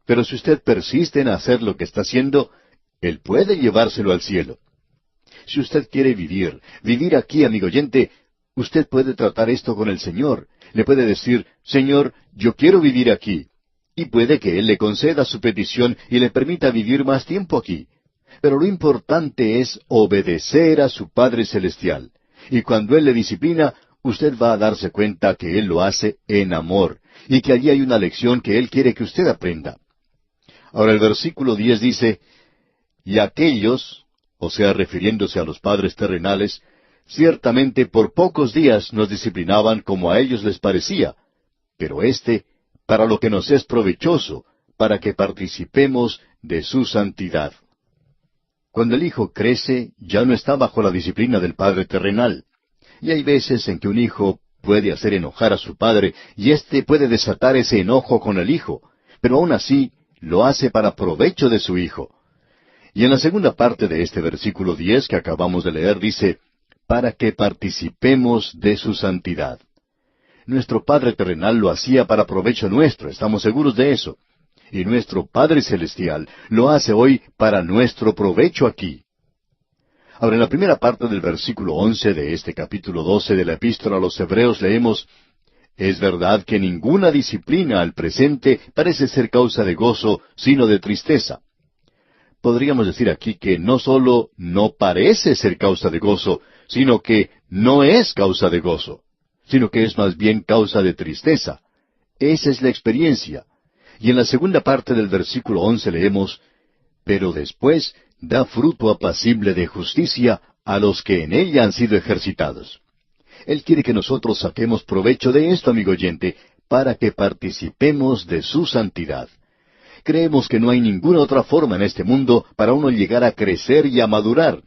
Pero si usted persiste en hacer lo que está haciendo, Él puede llevárselo al cielo. Si usted quiere vivir aquí, amigo oyente, usted puede tratar esto con el Señor. Le puede decir, Señor, yo quiero vivir aquí. Y puede que Él le conceda su petición y le permita vivir más tiempo aquí. Pero lo importante es obedecer a su Padre Celestial. Y cuando Él le disciplina, usted va a darse cuenta que Él lo hace en amor, y que allí hay una lección que Él quiere que usted aprenda. Ahora el versículo 10 dice, y aquellos, o sea, refiriéndose a los padres terrenales, ciertamente por pocos días nos disciplinaban como a ellos les parecía, pero para lo que nos es provechoso, para que participemos de su santidad. Cuando el hijo crece, ya no está bajo la disciplina del padre terrenal. Y hay veces en que un hijo puede hacer enojar a su padre, y éste puede desatar ese enojo con el hijo, pero aún así lo hace para provecho de su hijo. Y en la segunda parte de este versículo 10 que acabamos de leer dice, para que participemos de su santidad. Nuestro Padre terrenal lo hacía para provecho nuestro, estamos seguros de eso. Y nuestro Padre celestial lo hace hoy para nuestro provecho aquí. Ahora, en la primera parte del versículo 11 de este capítulo 12 de la Epístola a los Hebreos leemos, es verdad que ninguna disciplina al presente parece ser causa de gozo, sino de tristeza. Podríamos decir aquí que no sólo no parece ser causa de gozo, sino que no es causa de gozo, sino que es más bien causa de tristeza. Esa es la experiencia. Y en la segunda parte del versículo 11 leemos, pero después da fruto apacible de justicia a los que en ella han sido ejercitados. Él quiere que nosotros saquemos provecho de esto, amigo oyente, para que participemos de su santidad. Creemos que no hay ninguna otra forma en este mundo para uno llegar a crecer y a madurar.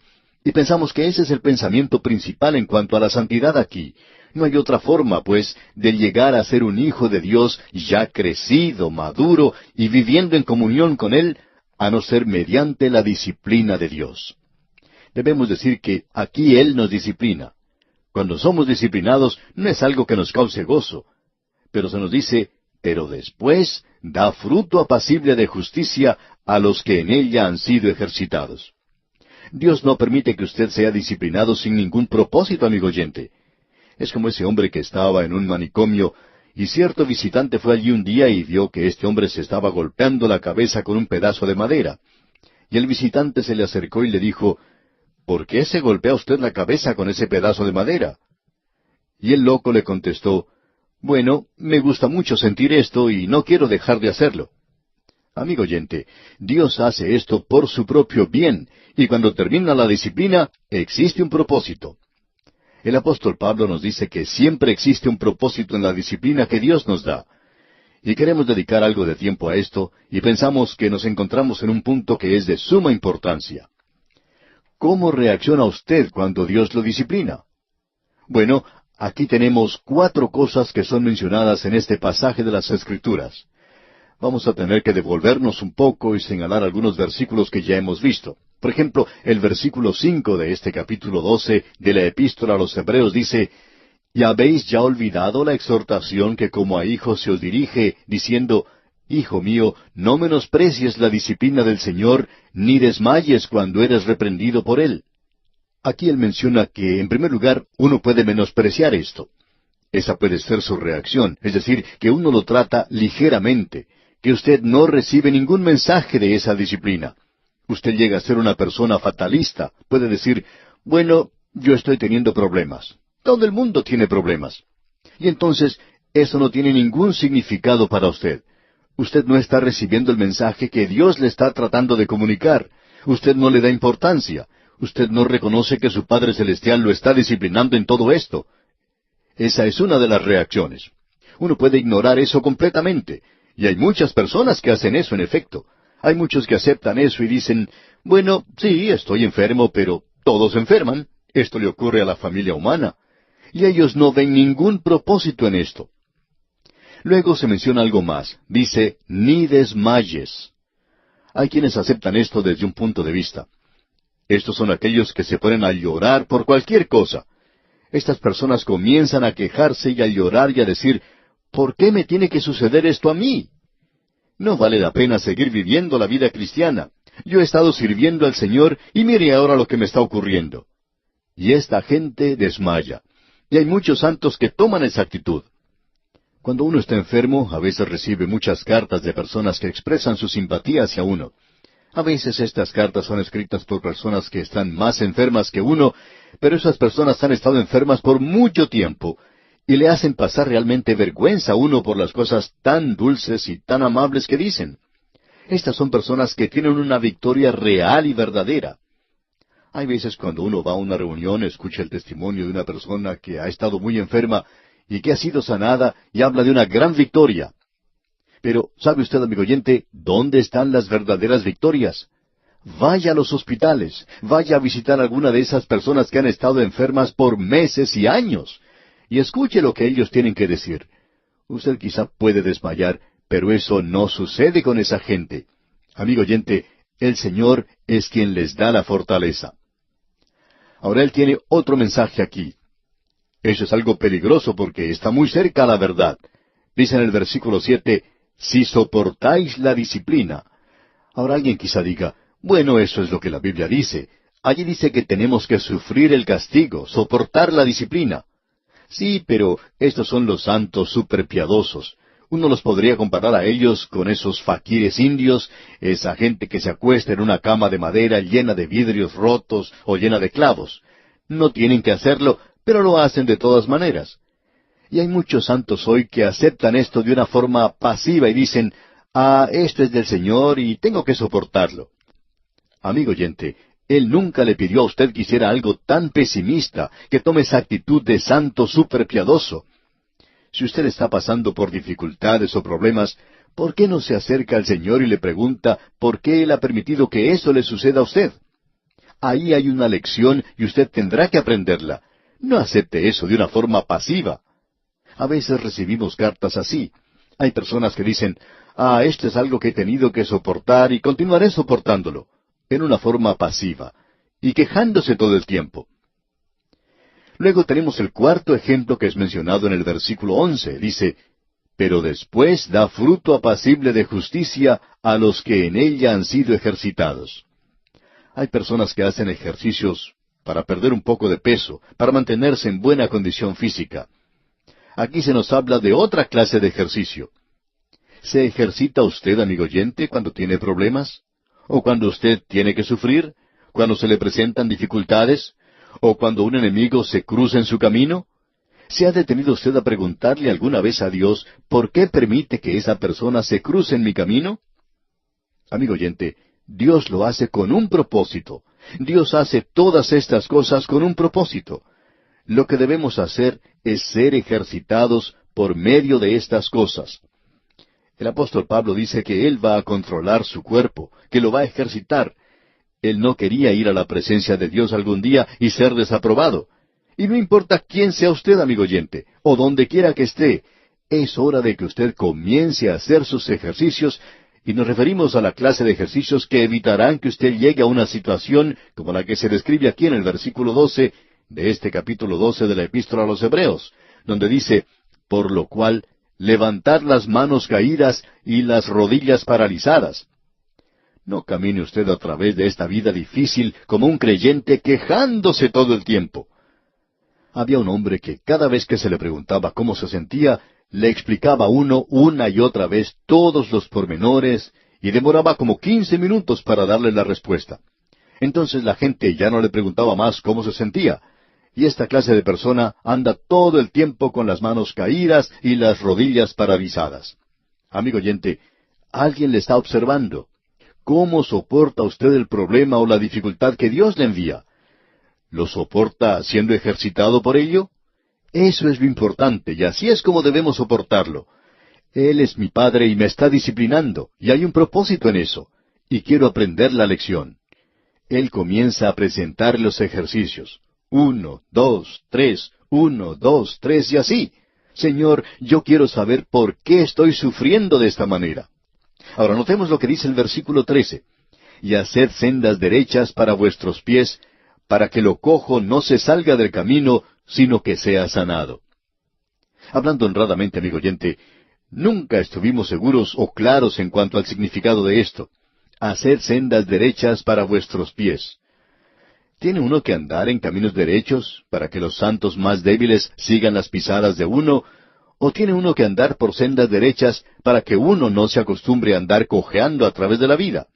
Y pensamos que ese es el pensamiento principal en cuanto a la santidad aquí. No hay otra forma, pues, de llegar a ser un hijo de Dios ya crecido, maduro y viviendo en comunión con Él, a no ser mediante la disciplina de Dios. Debemos decir que aquí Él nos disciplina. Cuando somos disciplinados no es algo que nos cause gozo, pero se nos dice, pero después da fruto apacible de justicia a los que en ella han sido ejercitados. Dios no permite que usted sea disciplinado sin ningún propósito, amigo oyente. Es como ese hombre que estaba en un manicomio y cierto visitante fue allí un día y vio que este hombre se estaba golpeando la cabeza con un pedazo de madera. Y el visitante se le acercó y le dijo, ¿por qué se golpea usted la cabeza con ese pedazo de madera? Y el loco le contestó, bueno, me gusta mucho sentir esto y no quiero dejar de hacerlo. Amigo oyente, Dios hace esto por su propio bien, y cuando termina la disciplina, existe un propósito. El apóstol Pablo nos dice que siempre existe un propósito en la disciplina que Dios nos da. Y queremos dedicar algo de tiempo a esto, y pensamos que nos encontramos en un punto que es de suma importancia. ¿Cómo reacciona usted cuando Dios lo disciplina? Bueno, aquí tenemos 4 cosas que son mencionadas en este pasaje de las Escrituras. Vamos a tener que devolvernos un poco y señalar algunos versículos que ya hemos visto. Por ejemplo, el versículo 5 de este capítulo 12 de la Epístola a los Hebreos dice, ¿y habéis ya olvidado la exhortación que como a hijos se os dirige, diciendo, Hijo mío, no menosprecies la disciplina del Señor, ni desmayes cuando eres reprendido por Él? Aquí él menciona que, en primer lugar, uno puede menospreciar esto. Esa puede ser su reacción, es decir, que uno lo trata ligeramente, que usted no recibe ningún mensaje de esa disciplina. Usted llega a ser una persona fatalista, puede decir, bueno, yo estoy teniendo problemas. Todo el mundo tiene problemas. Y entonces, eso no tiene ningún significado para usted. Usted no está recibiendo el mensaje que Dios le está tratando de comunicar. Usted no le da importancia. Usted no reconoce que su Padre Celestial lo está disciplinando en todo esto. Esa es una de las reacciones. Uno puede ignorar eso completamente. Y hay muchas personas que hacen eso, en efecto. Hay muchos que aceptan eso y dicen, bueno, sí, estoy enfermo, pero todos enferman. Esto le ocurre a la familia humana. Y ellos no ven ningún propósito en esto. Luego se menciona algo más. Dice, ni desmayes. Hay quienes aceptan esto desde un punto de vista. Estos son aquellos que se ponen a llorar por cualquier cosa. Estas personas comienzan a quejarse y a llorar y a decir, ¿por qué me tiene que suceder esto a mí? No vale la pena seguir viviendo la vida cristiana. Yo he estado sirviendo al Señor y mire ahora lo que me está ocurriendo. Y esta gente desmaya. Y hay muchos santos que toman esa actitud. Cuando uno está enfermo, a veces recibe muchas cartas de personas que expresan su simpatía hacia uno. A veces estas cartas son escritas por personas que están más enfermas que uno, pero esas personas han estado enfermas por mucho tiempo y le hacen pasar realmente vergüenza a uno por las cosas tan dulces y tan amables que dicen. Estas son personas que tienen una victoria real y verdadera. Hay veces cuando uno va a una reunión, escucha el testimonio de una persona que ha estado muy enferma y que ha sido sanada y habla de una gran victoria. Pero, ¿sabe usted, amigo oyente, dónde están las verdaderas victorias? Vaya a los hospitales, vaya a visitar a alguna de esas personas que han estado enfermas por meses y años, y escuche lo que ellos tienen que decir. Usted quizá puede desmayar, pero eso no sucede con esa gente. Amigo oyente, el Señor es quien les da la fortaleza. Ahora Él tiene otro mensaje aquí. Eso es algo peligroso porque está muy cerca a la verdad. Dice en el versículo 7, si soportáis la disciplina. Ahora alguien quizá diga, bueno, eso es lo que la Biblia dice. Allí dice que tenemos que sufrir el castigo, soportar la disciplina. Sí, pero estos son los santos superpiadosos. Uno los podría comparar a ellos con esos faquires indios, esa gente que se acuesta en una cama de madera llena de vidrios rotos o llena de clavos. No tienen que hacerlo, pero lo hacen de todas maneras. Y hay muchos santos hoy que aceptan esto de una forma pasiva y dicen, esto es del Señor y tengo que soportarlo. Amigo oyente, Él nunca le pidió a usted que hiciera algo tan pesimista, que tome esa actitud de santo superpiadoso. Si usted está pasando por dificultades o problemas, ¿por qué no se acerca al Señor y le pregunta por qué Él ha permitido que eso le suceda a usted? Ahí hay una lección y usted tendrá que aprenderla. No acepte eso de una forma pasiva. A veces recibimos cartas así. Hay personas que dicen, esto es algo que he tenido que soportar y continuaré soportándolo, en una forma pasiva, y quejándose todo el tiempo. Luego tenemos el cuarto ejemplo que es mencionado en el versículo 11. Dice, pero después da fruto apacible de justicia a los que en ella han sido ejercitados. Hay personas que hacen ejercicios para perder un poco de peso, para mantenerse en buena condición física. Aquí se nos habla de otra clase de ejercicio. ¿Se ejercita usted, amigo oyente, cuando tiene problemas? ¿O cuando usted tiene que sufrir? ¿Cuando se le presentan dificultades? ¿O cuando un enemigo se cruza en su camino? ¿Se ha detenido usted a preguntarle alguna vez a Dios por qué permite que esa persona se cruce en mi camino? Amigo oyente, Dios lo hace con un propósito. Dios hace todas estas cosas con un propósito. Lo que debemos hacer es ser ejercitados por medio de estas cosas. El apóstol Pablo dice que él va a controlar su cuerpo, que lo va a ejercitar. Él no quería ir a la presencia de Dios algún día y ser desaprobado. Y no importa quién sea usted, amigo oyente, o donde quiera que esté, es hora de que usted comience a hacer sus ejercicios, y nos referimos a la clase de ejercicios que evitarán que usted llegue a una situación como la que se describe aquí en el versículo 12 de este capítulo 12 de la Epístola a los Hebreos, donde dice, por lo cual, levantad las manos caídas y las rodillas paralizadas. No camine usted a través de esta vida difícil como un creyente quejándose todo el tiempo. Había un hombre que cada vez que se le preguntaba cómo se sentía, le explicaba a uno una y otra vez todos los pormenores y demoraba como 15 minutos para darle la respuesta. Entonces la gente ya no le preguntaba más cómo se sentía. Y esta clase de persona anda todo el tiempo con las manos caídas y las rodillas paralizadas. Amigo oyente, alguien le está observando. ¿Cómo soporta usted el problema o la dificultad que Dios le envía? ¿Lo soporta siendo ejercitado por ello? Eso es lo importante, y así es como debemos soportarlo. Él es mi Padre y me está disciplinando, y hay un propósito en eso, y quiero aprender la lección. Él comienza a presentar los ejercicios. 1, 2, 3, 1, 2, 3, y así. Señor, yo quiero saber por qué estoy sufriendo de esta manera. Ahora notemos lo que dice el versículo 13. y haced sendas derechas para vuestros pies, para que lo cojo no se salga del camino, sino que sea sanado. Hablando honradamente, amigo oyente, nunca estuvimos seguros o claros en cuanto al significado de esto. Haced sendas derechas para vuestros pies. ¿Tiene uno que andar en caminos derechos para que los santos más débiles sigan las pisadas de uno? ¿O tiene uno que andar por sendas derechas para que uno no se acostumbre a andar cojeando a través de la vida?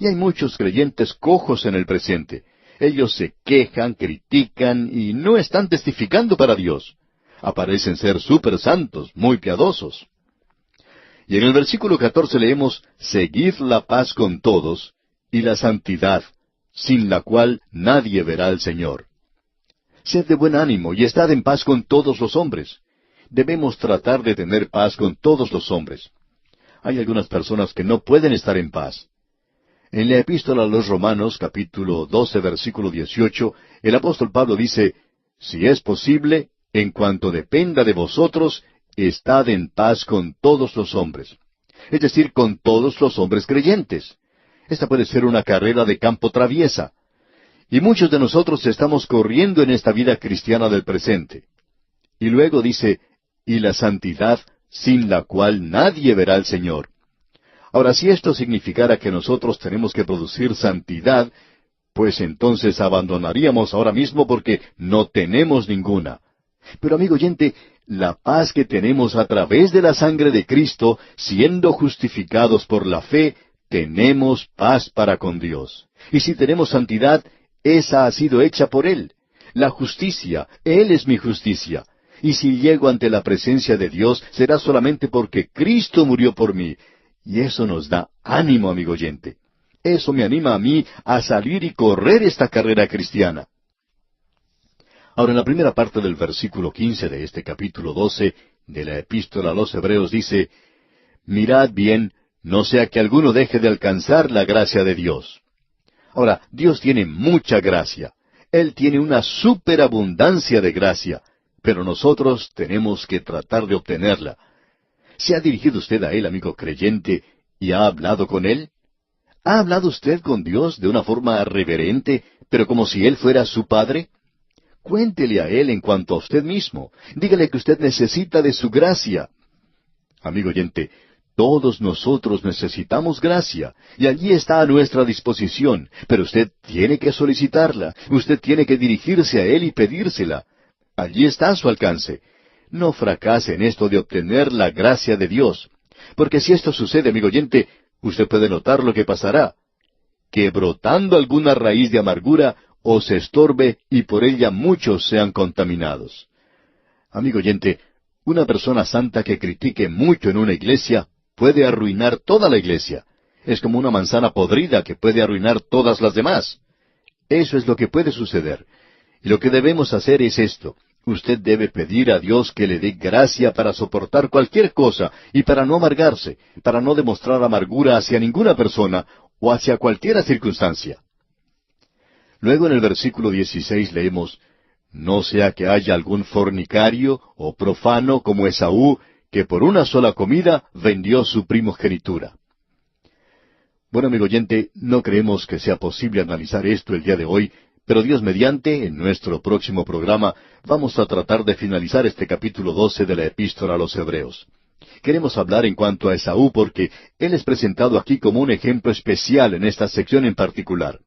Y hay muchos creyentes cojos en el presente. Ellos se quejan, critican y no están testificando para Dios. Aparecen ser súper santos, muy piadosos. Y en el versículo 14 leemos, seguid la paz con todos y la santidad, sin la cual nadie verá al Señor. Sed de buen ánimo y estad en paz con todos los hombres. Debemos tratar de tener paz con todos los hombres. Hay algunas personas que no pueden estar en paz. En la epístola a los Romanos, capítulo 12, versículo 18, el apóstol Pablo dice, si es posible, en cuanto dependa de vosotros, estad en paz con todos los hombres. Es decir, con todos los hombres creyentes. Esta puede ser una carrera de campo traviesa. Y muchos de nosotros estamos corriendo en esta vida cristiana del presente. Y luego dice, y la santidad, sin la cual nadie verá al Señor. Ahora, si esto significara que nosotros tenemos que producir santidad, pues entonces abandonaríamos ahora mismo porque no tenemos ninguna. Pero amigo oyente, la paz que tenemos a través de la sangre de Cristo, siendo justificados por la fe, tenemos paz para con Dios. Y si tenemos santidad, esa ha sido hecha por Él. La justicia, Él es mi justicia. Y si llego ante la presencia de Dios, será solamente porque Cristo murió por mí. Y eso nos da ánimo, amigo oyente. Eso me anima a mí a salir y correr esta carrera cristiana. Ahora, en la primera parte del versículo 15 de este capítulo 12 de la epístola a los Hebreos dice, mirad bien, no sea que alguno deje de alcanzar la gracia de Dios. Ahora, Dios tiene mucha gracia. Él tiene una superabundancia de gracia, pero nosotros tenemos que tratar de obtenerla. ¿Se ha dirigido usted a Él, amigo creyente, y ha hablado con Él? ¿Ha hablado usted con Dios de una forma reverente, pero como si Él fuera su Padre? Cuéntele a Él en cuanto a usted mismo. Dígale que usted necesita de su gracia. Amigo oyente, todos nosotros necesitamos gracia, y allí está a nuestra disposición, pero usted tiene que solicitarla, usted tiene que dirigirse a Él y pedírsela. Allí está a su alcance. No fracase en esto de obtener la gracia de Dios, porque si esto sucede, amigo oyente, usted puede notar lo que pasará, que brotando alguna raíz de amargura, os estorbe y por ella muchos sean contaminados. Amigo oyente, una persona santa que critique mucho en una iglesia puede arruinar toda la iglesia. Es como una manzana podrida que puede arruinar todas las demás. Eso es lo que puede suceder. Y lo que debemos hacer es esto. Usted debe pedir a Dios que le dé gracia para soportar cualquier cosa y para no amargarse, para no demostrar amargura hacia ninguna persona o hacia cualquier circunstancia. Luego en el versículo 16 leemos, no sea que haya algún fornicario o profano como Esaú, que por una sola comida vendió su primogenitura. Bueno, amigo oyente, no creemos que sea posible analizar esto el día de hoy, pero Dios mediante, en nuestro próximo programa, vamos a tratar de finalizar este capítulo 12 de la epístola a los Hebreos. Queremos hablar en cuanto a Esaú porque él es presentado aquí como un ejemplo especial en esta sección en particular.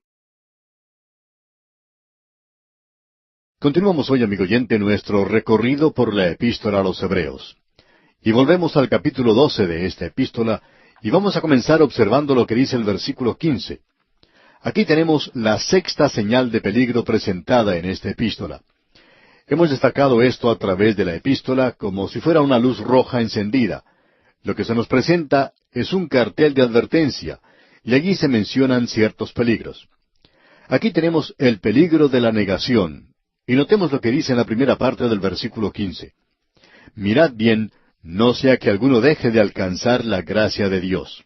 Continuamos hoy, amigo oyente, nuestro recorrido por la epístola a los Hebreos. Y volvemos al capítulo 12 de esta epístola, y vamos a comenzar observando lo que dice el versículo 15. Aquí tenemos la sexta señal de peligro presentada en esta epístola. Hemos destacado esto a través de la epístola como si fuera una luz roja encendida. Lo que se nos presenta es un cartel de advertencia, y allí se mencionan ciertos peligros. Aquí tenemos el peligro de la negación, y notemos lo que dice en la primera parte del versículo 15. Mirad bien, no sea que alguno deje de alcanzar la gracia de Dios.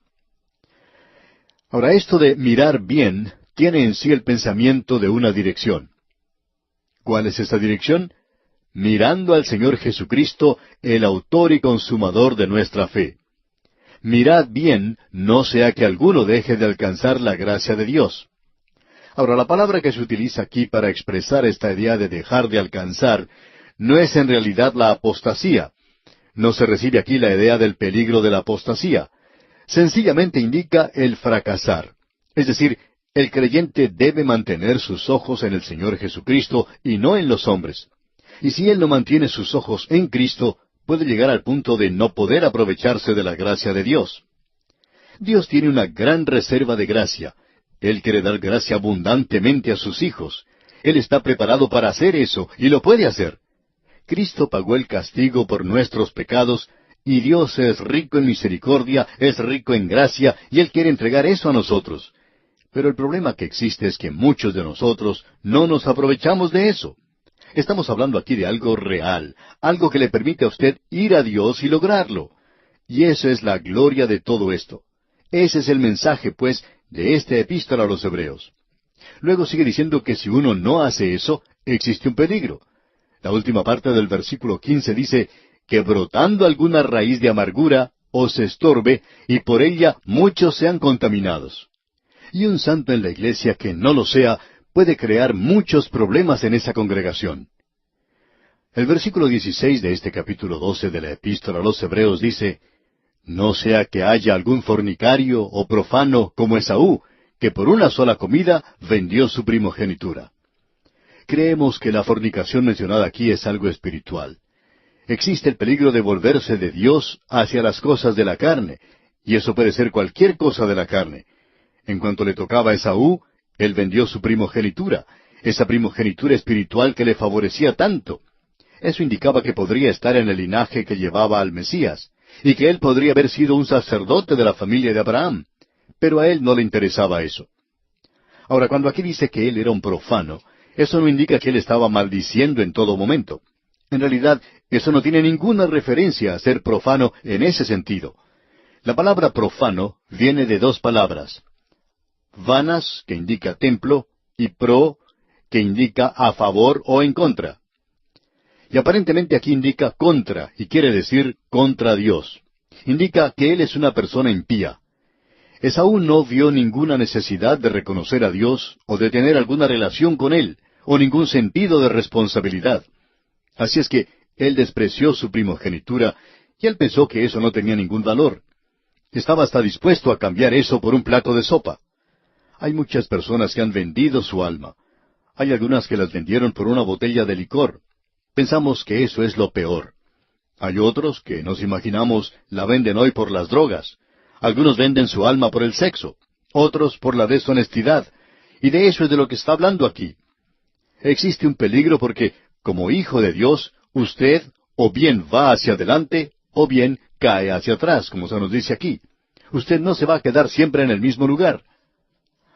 Ahora, esto de mirar bien tiene en sí el pensamiento de una dirección. ¿Cuál es esta dirección? Mirando al Señor Jesucristo, el autor y consumador de nuestra fe. mirad bien, no sea que alguno deje de alcanzar la gracia de Dios. Ahora, la palabra que se utiliza aquí para expresar esta idea de dejar de alcanzar no es en realidad la apostasía. No se recibe aquí la idea del peligro de la apostasía. Sencillamente indica el fracasar. Es decir, el creyente debe mantener sus ojos en el Señor Jesucristo y no en los hombres. Y si él no mantiene sus ojos en Cristo, puede llegar al punto de no poder aprovecharse de la gracia de Dios. Dios tiene una gran reserva de gracia. Él quiere dar gracia abundantemente a sus hijos. Él está preparado para hacer eso, y lo puede hacer. Cristo pagó el castigo por nuestros pecados, y Dios es rico en misericordia, es rico en gracia, y Él quiere entregar eso a nosotros. Pero el problema que existe es que muchos de nosotros no nos aprovechamos de eso. Estamos hablando aquí de algo real, algo que le permite a usted ir a Dios y lograrlo. Y esa es la gloria de todo esto. Ese es el mensaje, pues, de esta epístola a los Hebreos. Luego sigue diciendo que si uno no hace eso, existe un peligro. La última parte del versículo 15 dice, que brotando alguna raíz de amargura, os estorbe, y por ella muchos sean contaminados. Y un santo en la iglesia que no lo sea, puede crear muchos problemas en esa congregación. El versículo 16 de este capítulo 12 de la epístola a los Hebreos dice, no sea que haya algún fornicario o profano como Esaú, que por una sola comida vendió su primogenitura. Creemos que la fornicación mencionada aquí es algo espiritual. Existe el peligro de volverse de Dios hacia las cosas de la carne, y eso puede ser cualquier cosa de la carne. En cuanto le tocaba a Esaú, él vendió su primogenitura, esa primogenitura espiritual que le favorecía tanto. Eso indicaba que podría estar en el linaje que llevaba al Mesías, y que él podría haber sido un sacerdote de la familia de Abraham. Pero a él no le interesaba eso. Ahora, cuando aquí dice que él era un profano, eso no indica que él estaba maldiciendo en todo momento. En realidad, eso no tiene ninguna referencia a ser profano en ese sentido. La palabra profano viene de dos palabras. Vanas, que indica templo, y pro, que indica a favor o en contra. Y aparentemente aquí indica contra, y quiere decir contra Dios. Indica que él es una persona impía. Esaú no vio ninguna necesidad de reconocer a Dios o de tener alguna relación con Él, o ningún sentido de responsabilidad. Así es que él despreció su primogenitura y él pensó que eso no tenía ningún valor. Estaba hasta dispuesto a cambiar eso por un plato de sopa. Hay muchas personas que han vendido su alma. Hay algunas que las vendieron por una botella de licor. Pensamos que eso es lo peor. Hay otros que nos imaginamos la venden hoy por las drogas. Algunos venden su alma por el sexo, otros por la deshonestidad. Y de eso es de lo que está hablando aquí. Existe un peligro porque, como hijo de Dios, usted o bien va hacia adelante o bien cae hacia atrás, como se nos dice aquí. Usted no se va a quedar siempre en el mismo lugar.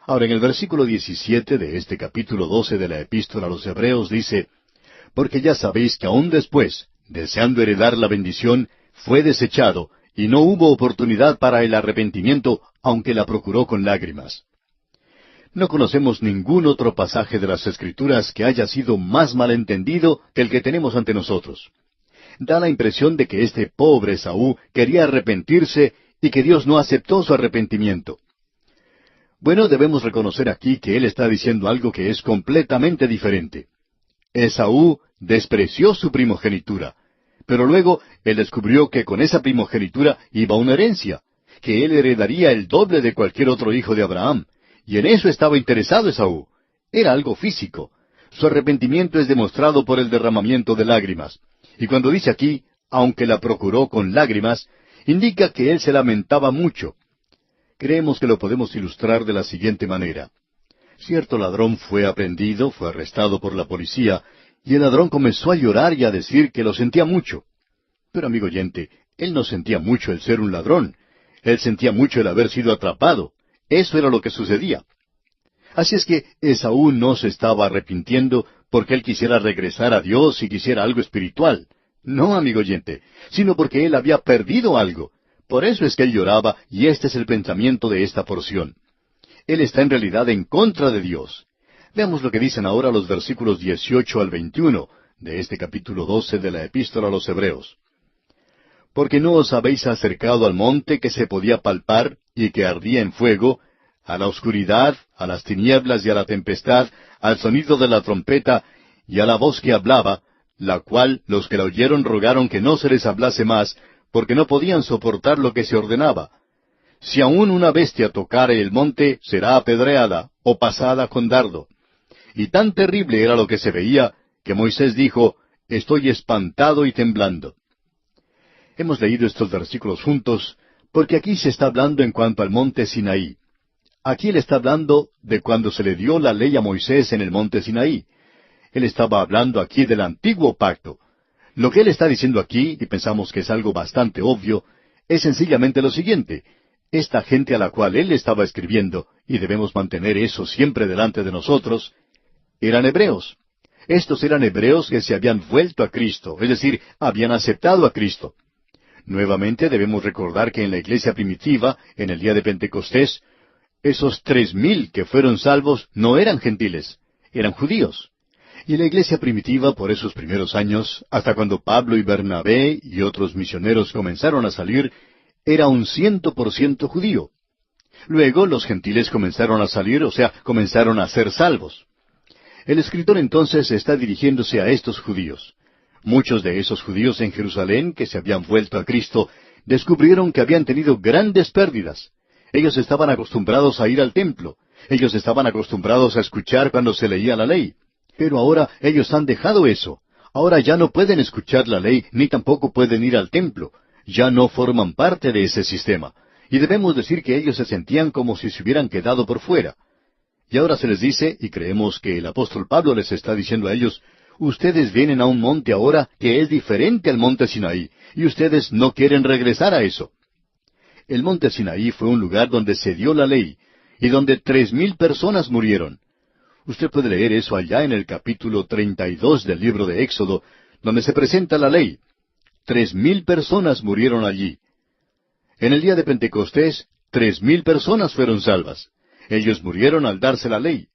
Ahora, en el versículo 17 de este capítulo 12 de la epístola a los Hebreos dice, porque ya sabéis que aún después, deseando heredar la bendición, fue desechado, y no hubo oportunidad para el arrepentimiento, aunque la procuró con lágrimas. No conocemos ningún otro pasaje de las Escrituras que haya sido más malentendido que el que tenemos ante nosotros. Da la impresión de que este pobre Esaú quería arrepentirse y que Dios no aceptó su arrepentimiento. Bueno, debemos reconocer aquí que él está diciendo algo que es completamente diferente. Esaú despreció su primogenitura, pero luego él descubrió que con esa primogenitura iba una herencia, que él heredaría el doble de cualquier otro hijo de Abraham, y en eso estaba interesado Esaú. Era algo físico. Su arrepentimiento es demostrado por el derramamiento de lágrimas. Y cuando dice aquí, aunque la procuró con lágrimas, indica que él se lamentaba mucho. Creemos que lo podemos ilustrar de la siguiente manera. Cierto ladrón fue aprehendido, fue arrestado por la policía, y el ladrón comenzó a llorar y a decir que lo sentía mucho. Pero, amigo oyente, él no sentía mucho el ser un ladrón. Él sentía mucho el haber sido atrapado. Eso era lo que sucedía. Así es que Esaú no se estaba arrepintiendo porque él quisiera regresar a Dios y quisiera algo espiritual. No, amigo oyente, sino porque él había perdido algo. Por eso es que él lloraba, y este es el pensamiento de esta porción. Él está en realidad en contra de Dios. Veamos lo que dicen ahora los versículos 18 al 21 de este capítulo 12 de la Epístola a los Hebreos. porque no os habéis acercado al monte que se podía palpar y que ardía en fuego, a la oscuridad, a las tinieblas y a la tempestad, al sonido de la trompeta y a la voz que hablaba, la cual los que la oyeron rogaron que no se les hablase más, porque no podían soportar lo que se ordenaba. Si aún una bestia tocare el monte, será apedreada o pasada con dardo. Y tan terrible era lo que se veía, que Moisés dijo, estoy espantado y temblando. Hemos leído estos versículos juntos, porque aquí se está hablando en cuanto al monte Sinaí. Aquí él está hablando de cuando se le dio la ley a Moisés en el monte Sinaí. Él estaba hablando aquí del antiguo pacto. Lo que él está diciendo aquí, y pensamos que es algo bastante obvio, es sencillamente lo siguiente. Esta gente a la cual él estaba escribiendo, y debemos mantener eso siempre delante de nosotros, eran hebreos. Estos eran hebreos que se habían vuelto a Cristo, es decir, habían aceptado a Cristo. Nuevamente debemos recordar que en la iglesia primitiva, en el día de Pentecostés, esos 3,000 que fueron salvos no eran gentiles, eran judíos. Y la iglesia primitiva, por esos primeros años, hasta cuando Pablo y Bernabé y otros misioneros comenzaron a salir, era un 100% judío. Luego los gentiles comenzaron a salir, o sea, comenzaron a ser salvos. El escritor entonces está dirigiéndose a estos judíos. Muchos de esos judíos en Jerusalén, que se habían vuelto a Cristo, descubrieron que habían tenido grandes pérdidas. Ellos estaban acostumbrados a ir al templo. Ellos estaban acostumbrados a escuchar cuando se leía la ley. Pero ahora ellos han dejado eso. Ahora ya no pueden escuchar la ley, ni tampoco pueden ir al templo. Ya no forman parte de ese sistema. Y debemos decir que ellos se sentían como si se hubieran quedado por fuera. Y ahora se les dice, y creemos que el apóstol Pablo les está diciendo a ellos, ustedes vienen a un monte ahora que es diferente al monte Sinaí, y ustedes no quieren regresar a eso. El monte Sinaí fue un lugar donde se dio la ley, y donde 3,000 personas murieron. Usted puede leer eso allá en el capítulo 32 del libro de Éxodo, donde se presenta la ley. 3,000 personas murieron allí. En el día de Pentecostés, 3,000 personas fueron salvas. Ellos murieron al darse la ley.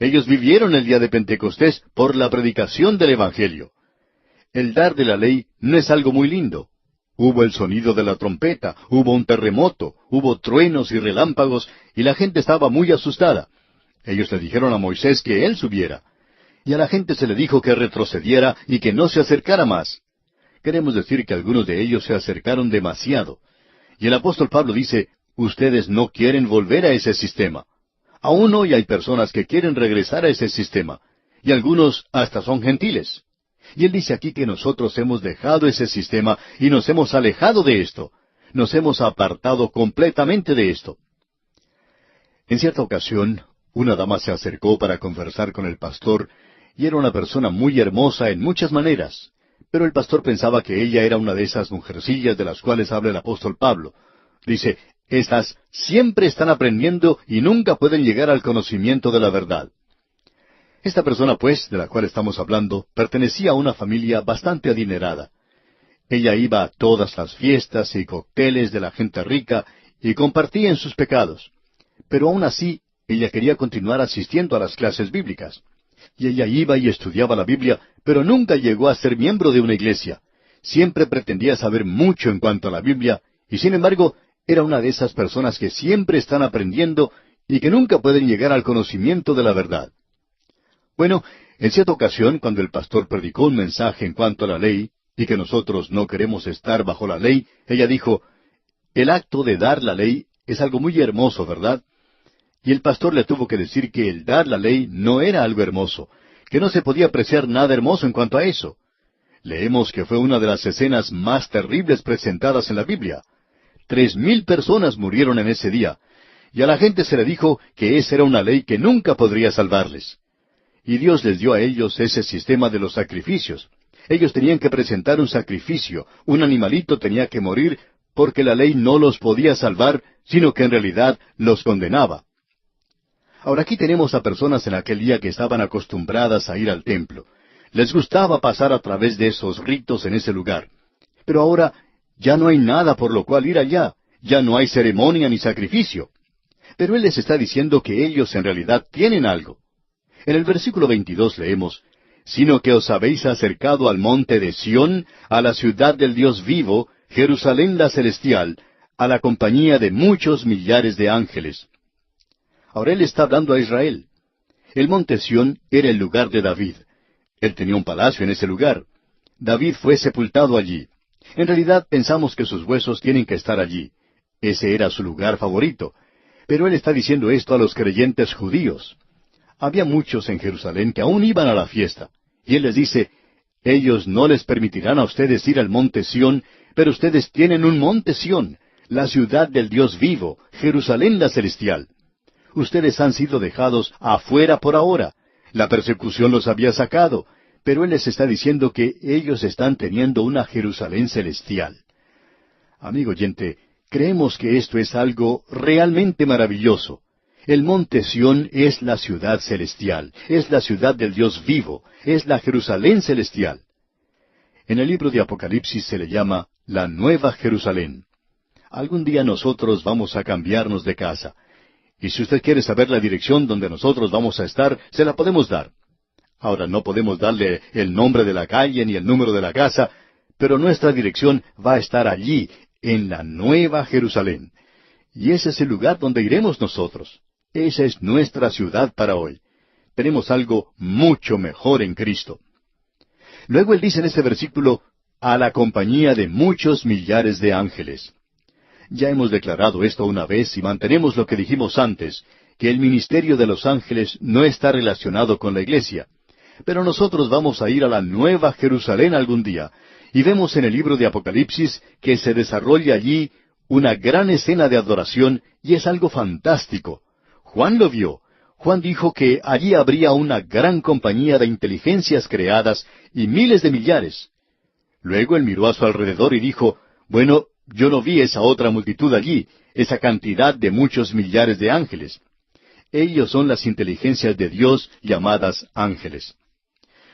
Ellos vivieron el día de Pentecostés por la predicación del Evangelio. El dar de la ley no es algo muy lindo. Hubo el sonido de la trompeta, hubo un terremoto, hubo truenos y relámpagos, y la gente estaba muy asustada. Ellos le dijeron a Moisés que él subiera. Y a la gente se le dijo que retrocediera y que no se acercara más. Queremos decir que algunos de ellos se acercaron demasiado. Y el apóstol Pablo dice, ustedes no quieren volver a ese sistema. Aún hoy hay personas que quieren regresar a ese sistema, y algunos hasta son gentiles. Y él dice aquí que nosotros hemos dejado ese sistema y nos hemos alejado de esto. Nos hemos apartado completamente de esto. En cierta ocasión, una dama se acercó para conversar con el pastor, y era una persona muy hermosa en muchas maneras. Pero el pastor pensaba que ella era una de esas mujercillas de las cuales habla el apóstol Pablo. Dice, estas siempre están aprendiendo y nunca pueden llegar al conocimiento de la verdad. Esta persona, pues, de la cual estamos hablando, pertenecía a una familia bastante adinerada. Ella iba a todas las fiestas y cócteles de la gente rica y compartía en sus pecados. Pero aún así, ella quería continuar asistiendo a las clases bíblicas. Y ella iba y estudiaba la Biblia, pero nunca llegó a ser miembro de una iglesia. Siempre pretendía saber mucho en cuanto a la Biblia, y sin embargo, era una de esas personas que siempre están aprendiendo y que nunca pueden llegar al conocimiento de la verdad. Bueno, en cierta ocasión, cuando el pastor predicó un mensaje en cuanto a la ley, y que nosotros no queremos estar bajo la ley, ella dijo, el acto de dar la ley es algo muy hermoso, ¿verdad? Y el pastor le tuvo que decir que el dar la ley no era algo hermoso, que no se podía apreciar nada hermoso en cuanto a eso. Leemos que fue una de las escenas más terribles presentadas en la Biblia. 3,000 personas murieron en ese día, y a la gente se le dijo que esa era una ley que nunca podría salvarles. Y Dios les dio a ellos ese sistema de los sacrificios. Ellos tenían que presentar un sacrificio, un animalito tenía que morir, porque la ley no los podía salvar, sino que en realidad los condenaba. Ahora aquí tenemos a personas en aquel día que estaban acostumbradas a ir al templo. Les gustaba pasar a través de esos ritos en ese lugar. Pero ahora ya no hay nada por lo cual ir allá. Ya no hay ceremonia ni sacrificio. Pero Él les está diciendo que ellos en realidad tienen algo. En el versículo 22 leemos, sino que os habéis acercado al monte de Sión, a la ciudad del Dios vivo, Jerusalén la celestial, a la compañía de muchos millares de ángeles. Ahora él está hablando a Israel. El monte Sión era el lugar de David. Él tenía un palacio en ese lugar. David fue sepultado allí. En realidad pensamos que sus huesos tienen que estar allí. Ese era su lugar favorito. Pero él está diciendo esto a los creyentes judíos. Había muchos en Jerusalén que aún iban a la fiesta. Y él les dice, ellos no les permitirán a ustedes ir al monte Sión, pero ustedes tienen un monte Sión, la ciudad del Dios vivo, Jerusalén la celestial. Ustedes han sido dejados afuera por ahora. La persecución los había sacado, pero él les está diciendo que ellos están teniendo una Jerusalén celestial. Amigo oyente, creemos que esto es algo realmente maravilloso. El monte Sión es la ciudad celestial, es la ciudad del Dios vivo, es la Jerusalén celestial. En el libro de Apocalipsis se le llama la Nueva Jerusalén. Algún día nosotros vamos a cambiarnos de casa. Y si usted quiere saber la dirección donde nosotros vamos a estar, se la podemos dar. Ahora no podemos darle el nombre de la calle ni el número de la casa, pero nuestra dirección va a estar allí, en la Nueva Jerusalén. Y ese es el lugar donde iremos nosotros. Esa es nuestra ciudad para hoy. Tenemos algo mucho mejor en Cristo. Luego él dice en este versículo, a la compañía de muchos millares de ángeles. Ya hemos declarado esto una vez y mantenemos lo que dijimos antes, que el ministerio de los ángeles no está relacionado con la iglesia. Pero nosotros vamos a ir a la Nueva Jerusalén algún día, y vemos en el libro de Apocalipsis que se desarrolla allí una gran escena de adoración, y es algo fantástico. Juan lo vio. Juan dijo que allí habría una gran compañía de inteligencias creadas y miles de millares. Luego él miró a su alrededor y dijo, bueno, yo no vi esa otra multitud allí, esa cantidad de muchos millares de ángeles. Ellos son las inteligencias de Dios llamadas ángeles.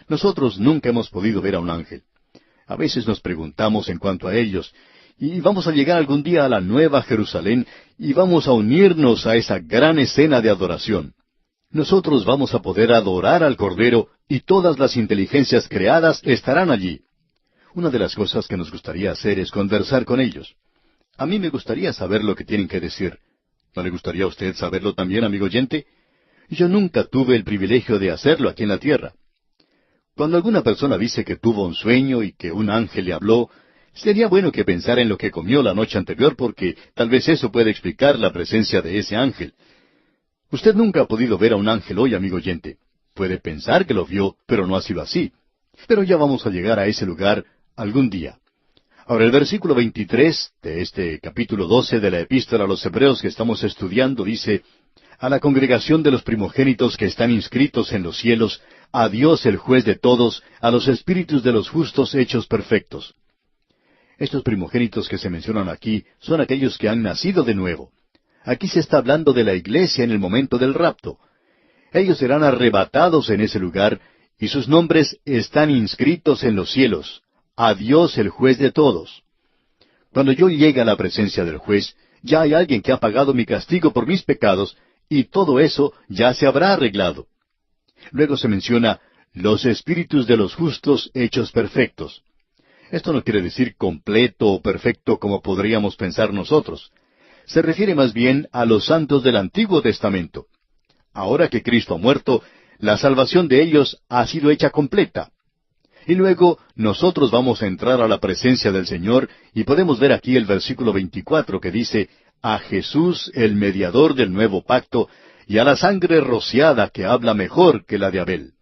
Nosotros nunca hemos podido ver a un ángel. A veces nos preguntamos en cuanto a ellos, y vamos a llegar algún día a la Nueva Jerusalén y vamos a unirnos a esa gran escena de adoración. Nosotros vamos a poder adorar al Cordero y todas las inteligencias creadas estarán allí. Una de las cosas que nos gustaría hacer es conversar con ellos. A mí me gustaría saber lo que tienen que decir. ¿No le gustaría a usted saberlo también, amigo oyente? Yo nunca tuve el privilegio de hacerlo aquí en la tierra. Cuando alguna persona dice que tuvo un sueño y que un ángel le habló, sería bueno que pensara en lo que comió la noche anterior porque tal vez eso puede explicar la presencia de ese ángel. Usted nunca ha podido ver a un ángel hoy, amigo oyente. Puede pensar que lo vio, pero no ha sido así. Pero ya vamos a llegar a ese lugar algún día. Ahora el versículo 23 de este capítulo 12 de la Epístola a los Hebreos que estamos estudiando dice, a la congregación de los primogénitos que están inscritos en los cielos, a Dios el juez de todos, a los espíritus de los justos hechos perfectos. Estos primogénitos que se mencionan aquí son aquellos que han nacido de nuevo. Aquí se está hablando de la iglesia en el momento del rapto. Ellos serán arrebatados en ese lugar y sus nombres están inscritos en los cielos. A Dios el juez de todos. Cuando yo llegue a la presencia del juez, ya hay alguien que ha pagado mi castigo por mis pecados y todo eso ya se habrá arreglado. Luego se menciona los espíritus de los justos hechos perfectos. Esto no quiere decir completo o perfecto como podríamos pensar nosotros. Se refiere más bien a los santos del Antiguo Testamento. Ahora que Cristo ha muerto, la salvación de ellos ha sido hecha completa. Y luego nosotros vamos a entrar a la presencia del Señor y podemos ver aquí el versículo 24 que dice, a Jesús el mediador del nuevo pacto y a la sangre rociada que habla mejor que la de Abel.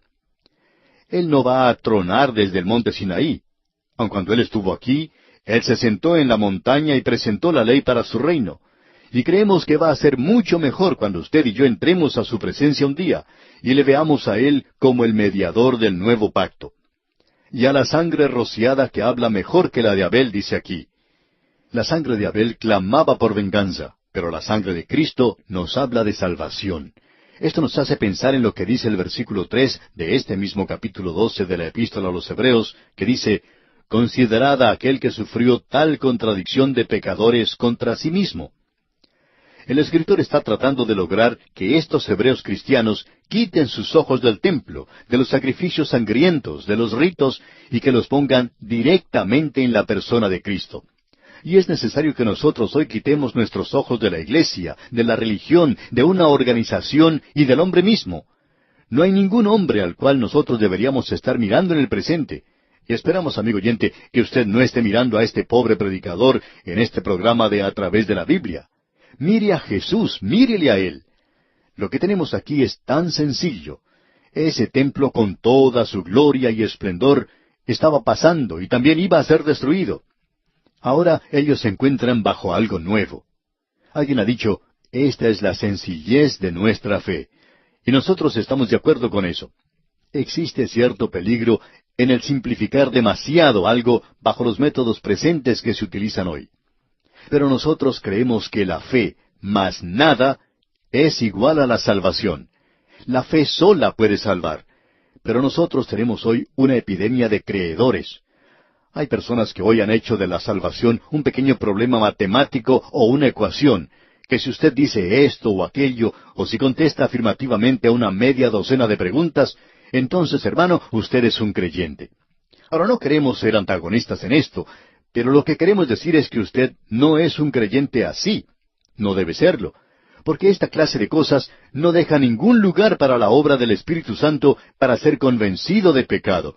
Él no va a tronar desde el monte Sinaí. Aun cuando Él estuvo aquí, Él se sentó en la montaña y presentó la ley para su reino. Y creemos que va a ser mucho mejor cuando usted y yo entremos a su presencia un día y le veamos a Él como el mediador del nuevo pacto. Y a la sangre rociada que habla mejor que la de Abel, dice aquí. La sangre de Abel clamaba por venganza, pero la sangre de Cristo nos habla de salvación. Esto nos hace pensar en lo que dice el versículo 3 de este mismo capítulo 12 de la Epístola a los Hebreos, que dice, considerad a aquel que sufrió tal contradicción de pecadores contra sí mismo. El escritor está tratando de lograr que estos hebreos cristianos quiten sus ojos del templo, de los sacrificios sangrientos, de los ritos, y que los pongan directamente en la persona de Cristo. Y es necesario que nosotros hoy quitemos nuestros ojos de la iglesia, de la religión, de una organización y del hombre mismo. No hay ningún hombre al cual nosotros deberíamos estar mirando en el presente. Y esperamos, amigo oyente, que usted no esté mirando a este pobre predicador en este programa de A Través de la Biblia. Mire a Jesús, mírele a Él. Lo que tenemos aquí es tan sencillo. Ese templo con toda su gloria y esplendor estaba pasando y también iba a ser destruido. Ahora ellos se encuentran bajo algo nuevo. Alguien ha dicho, esta es la sencillez de nuestra fe. Y nosotros estamos de acuerdo con eso. Existe cierto peligro en el simplificar demasiado algo bajo los métodos presentes que se utilizan hoy. Pero nosotros creemos que la fe, más nada, es igual a la salvación. La fe sola puede salvar. Pero nosotros tenemos hoy una epidemia de creedores. Hay personas que hoy han hecho de la salvación un pequeño problema matemático o una ecuación, que si usted dice esto o aquello, o si contesta afirmativamente a una media docena de preguntas, entonces, hermano, usted es un creyente. Ahora, no queremos ser antagonistas en esto, pero lo que queremos decir es que usted no es un creyente así. No debe serlo, porque esta clase de cosas no deja ningún lugar para la obra del Espíritu Santo para ser convencido de pecado,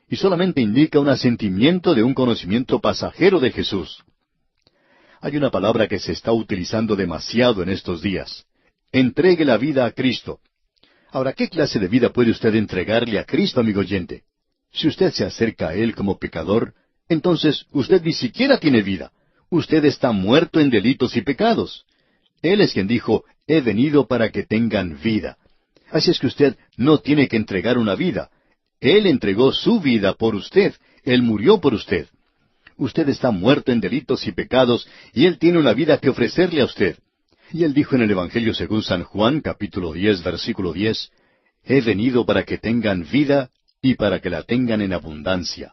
y solamente indica un asentimiento de un conocimiento pasajero de Jesús. Hay una palabra que se está utilizando demasiado en estos días. Entregue la vida a Cristo. Ahora, ¿qué clase de vida puede usted entregarle a Cristo, amigo oyente? Si usted se acerca a Él como pecador, entonces usted ni siquiera tiene vida. Usted está muerto en delitos y pecados. Él es quien dijo, he venido para que tengan vida. Así es que usted no tiene que entregar una vida. Él entregó su vida por usted. Él murió por usted. Usted está muerto en delitos y pecados, y Él tiene una vida que ofrecerle a usted. Y Él dijo en el Evangelio según San Juan, capítulo 10, versículo 10, he venido para que tengan vida y para que la tengan en abundancia.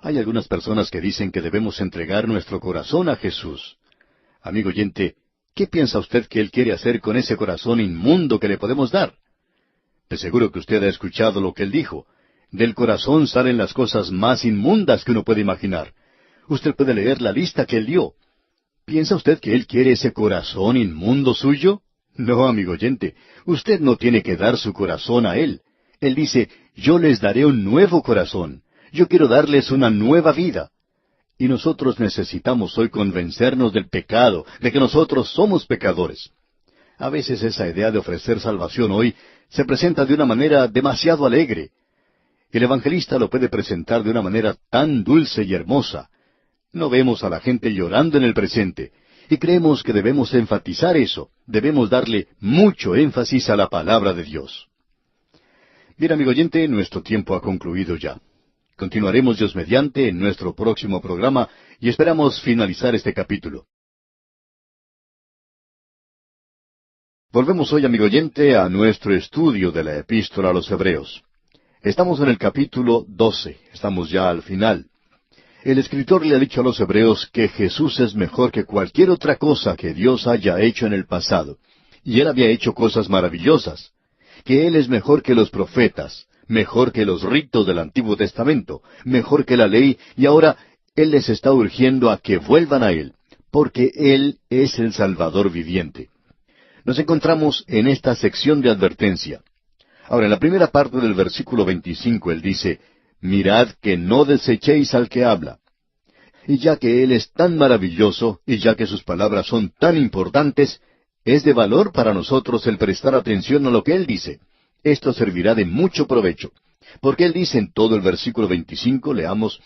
Hay algunas personas que dicen que debemos entregar nuestro corazón a Jesús. Amigo oyente, ¿qué piensa usted que Él quiere hacer con ese corazón inmundo que le podemos dar? De seguro que usted ha escuchado lo que Él dijo. Del corazón salen las cosas más inmundas que uno puede imaginar. Usted puede leer la lista que Él dio. ¿Piensa usted que Él quiere ese corazón inmundo suyo? No, amigo oyente, usted no tiene que dar su corazón a Él. Él dice, yo les daré un nuevo corazón. Yo quiero darles una nueva vida. Y nosotros necesitamos hoy convencernos del pecado, de que nosotros somos pecadores. A veces esa idea de ofrecer salvación hoy se presenta de una manera demasiado alegre. El evangelista lo puede presentar de una manera tan dulce y hermosa. No vemos a la gente llorando en el presente, y creemos que debemos enfatizar eso, debemos darle mucho énfasis a la palabra de Dios. Bien, amigo oyente, nuestro tiempo ha concluido ya. Continuaremos Dios mediante en nuestro próximo programa y esperamos finalizar este capítulo. Volvemos hoy, amigo oyente, a nuestro estudio de la Epístola a los Hebreos. Estamos en el capítulo 12, estamos ya al final. El escritor le ha dicho a los hebreos que Jesús es mejor que cualquier otra cosa que Dios haya hecho en el pasado. Y Él había hecho cosas maravillosas. Que Él es mejor que los profetas, mejor que los ritos del Antiguo Testamento, mejor que la ley, y ahora Él les está urgiendo a que vuelvan a Él, porque Él es el Salvador viviente. Nos encontramos en esta sección de advertencia. Ahora, en la primera parte del versículo 25, Él dice, mirad que no desechéis al que habla. Y ya que Él es tan maravilloso, y ya que sus palabras son tan importantes, es de valor para nosotros el prestar atención a lo que Él dice. Esto servirá de mucho provecho. Porque Él dice en todo el versículo 25, leamos,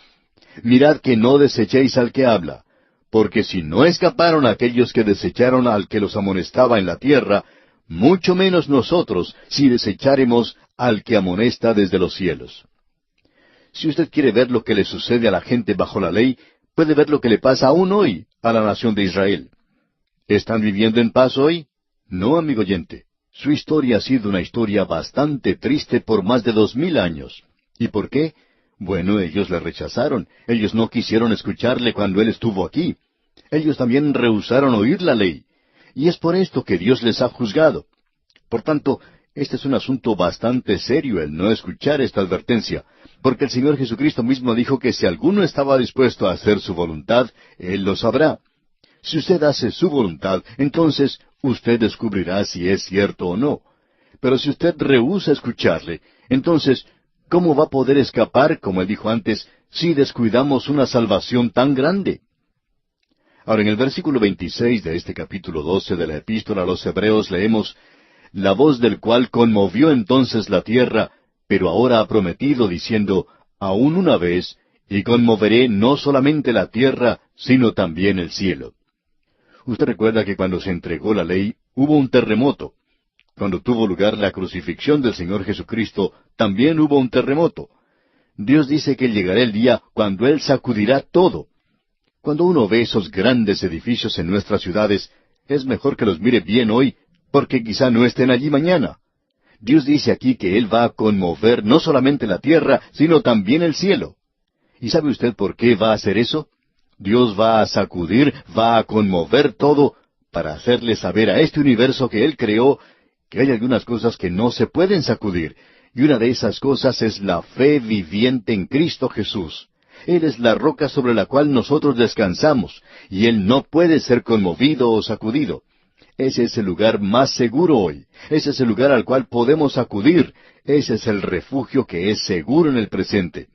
mirad que no desechéis al que habla, porque si no escaparon aquellos que desecharon al que los amonestaba en la tierra, mucho menos nosotros si desecháremos al que amonesta desde los cielos. Si usted quiere ver lo que le sucede a la gente bajo la ley, puede ver lo que le pasa aún hoy a la nación de Israel. ¿Están viviendo en paz hoy? No, amigo oyente. Su historia ha sido una historia bastante triste por más de 2000 años. ¿Y por qué? Bueno, ellos le rechazaron. Ellos no quisieron escucharle cuando Él estuvo aquí. Ellos también rehusaron oír la ley. Y es por esto que Dios les ha juzgado. Por tanto, Este es un asunto bastante serio el no escuchar esta advertencia, porque el Señor Jesucristo mismo dijo que si alguno estaba dispuesto a hacer su voluntad, Él lo sabrá. Si usted hace su voluntad, entonces usted descubrirá si es cierto o no. Pero si usted rehúsa escucharle, entonces, ¿cómo va a poder escapar, como él dijo antes, si descuidamos una salvación tan grande? Ahora, en el versículo 26 de este capítulo 12 de la Epístola a los Hebreos leemos, la voz del cual conmovió entonces la tierra, pero ahora ha prometido, diciendo, aún una vez, y conmoveré no solamente la tierra, sino también el cielo. Usted recuerda que cuando se entregó la ley, hubo un terremoto. Cuando tuvo lugar la crucifixión del Señor Jesucristo, también hubo un terremoto. Dios dice que llegará el día cuando Él sacudirá todo. Cuando uno ve esos grandes edificios en nuestras ciudades, es mejor que los mire bien hoy, porque quizá no estén allí mañana. Dios dice aquí que Él va a conmover no solamente la tierra, sino también el cielo. ¿Y sabe usted por qué va a hacer eso? Dios va a sacudir, va a conmover todo, para hacerle saber a este universo que Él creó, que hay algunas cosas que no se pueden sacudir, y una de esas cosas es la fe viviente en Cristo Jesús. Él es la roca sobre la cual nosotros descansamos, y Él no puede ser conmovido o sacudido. Ese es el lugar más seguro hoy. Ese es el lugar al cual podemos acudir. Ese es el refugio que es seguro en el presente.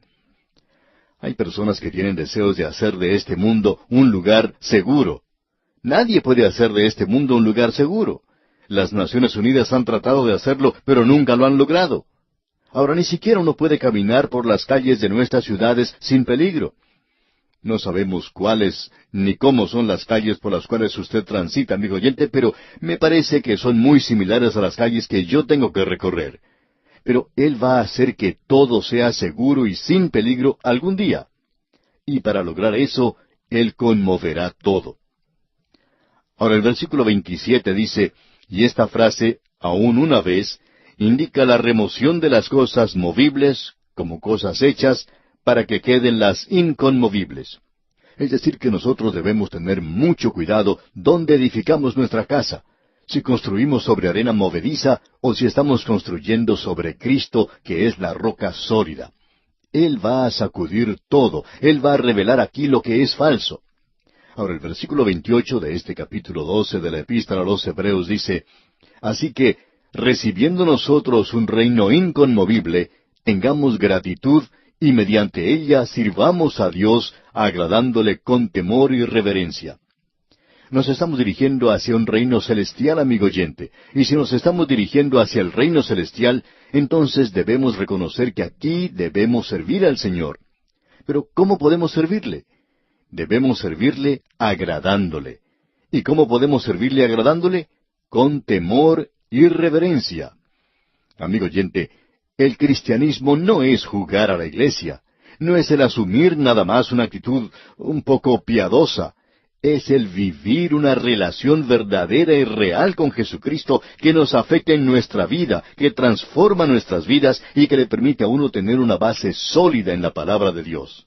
Hay personas que tienen deseos de hacer de este mundo un lugar seguro. Nadie puede hacer de este mundo un lugar seguro. Las Naciones Unidas han tratado de hacerlo, pero nunca lo han logrado. Ahora ni siquiera uno puede caminar por las calles de nuestras ciudades sin peligro. No sabemos cuáles ni cómo son las calles por las cuales usted transita, amigo oyente, pero me parece que son muy similares a las calles que yo tengo que recorrer. Pero Él va a hacer que todo sea seguro y sin peligro algún día. Y para lograr eso, Él conmoverá todo. Ahora el versículo 27 dice, y esta frase, aún una vez, indica la remoción de las cosas movibles, como cosas hechas, para que queden las inconmovibles. Es decir, que nosotros debemos tener mucho cuidado dónde edificamos nuestra casa, si construimos sobre arena movediza o si estamos construyendo sobre Cristo, que es la roca sólida. Él va a sacudir todo, Él va a revelar aquí lo que es falso. Ahora el versículo 28 de este capítulo 12 de la Epístola a los Hebreos dice, así que, recibiendo nosotros un reino inconmovible, tengamos gratitud y mediante ella sirvamos a Dios, agradándole con temor y reverencia. Nos estamos dirigiendo hacia un reino celestial, amigo oyente, y si nos estamos dirigiendo hacia el reino celestial, entonces debemos reconocer que aquí debemos servir al Señor. Pero ¿cómo podemos servirle? Debemos servirle agradándole. ¿Y cómo podemos servirle agradándole? Con temor y reverencia. Amigo oyente, el cristianismo no es jugar a la iglesia, no es el asumir nada más una actitud un poco piadosa, es el vivir una relación verdadera y real con Jesucristo que nos afecta en nuestra vida, que transforma nuestras vidas y que le permite a uno tener una base sólida en la palabra de Dios.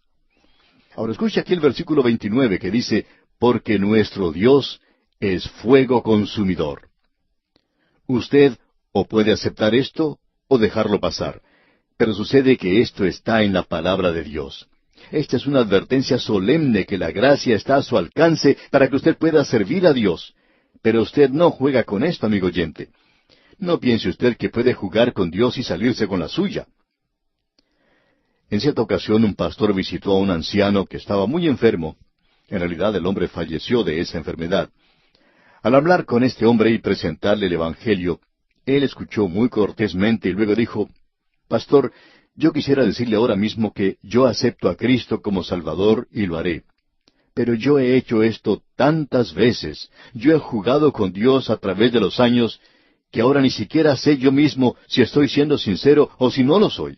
Ahora escuche aquí el versículo 29 que dice, porque nuestro Dios es fuego consumidor. Usted o puede aceptar esto o dejarlo pasar. Pero sucede que esto está en la palabra de Dios. Esta es una advertencia solemne que la gracia está a su alcance para que usted pueda servir a Dios. Pero usted no juega con esto, amigo oyente. No piense usted que puede jugar con Dios y salirse con la suya. En cierta ocasión un pastor visitó a un anciano que estaba muy enfermo. En realidad el hombre falleció de esa enfermedad. Al hablar con este hombre y presentarle el Evangelio, él escuchó muy cortésmente y luego dijo, Pastor, yo quisiera decirle ahora mismo que yo acepto a Cristo como Salvador y lo haré. Pero yo he hecho esto tantas veces, yo he jugado con Dios a través de los años, que ahora ni siquiera sé yo mismo si estoy siendo sincero o si no lo soy.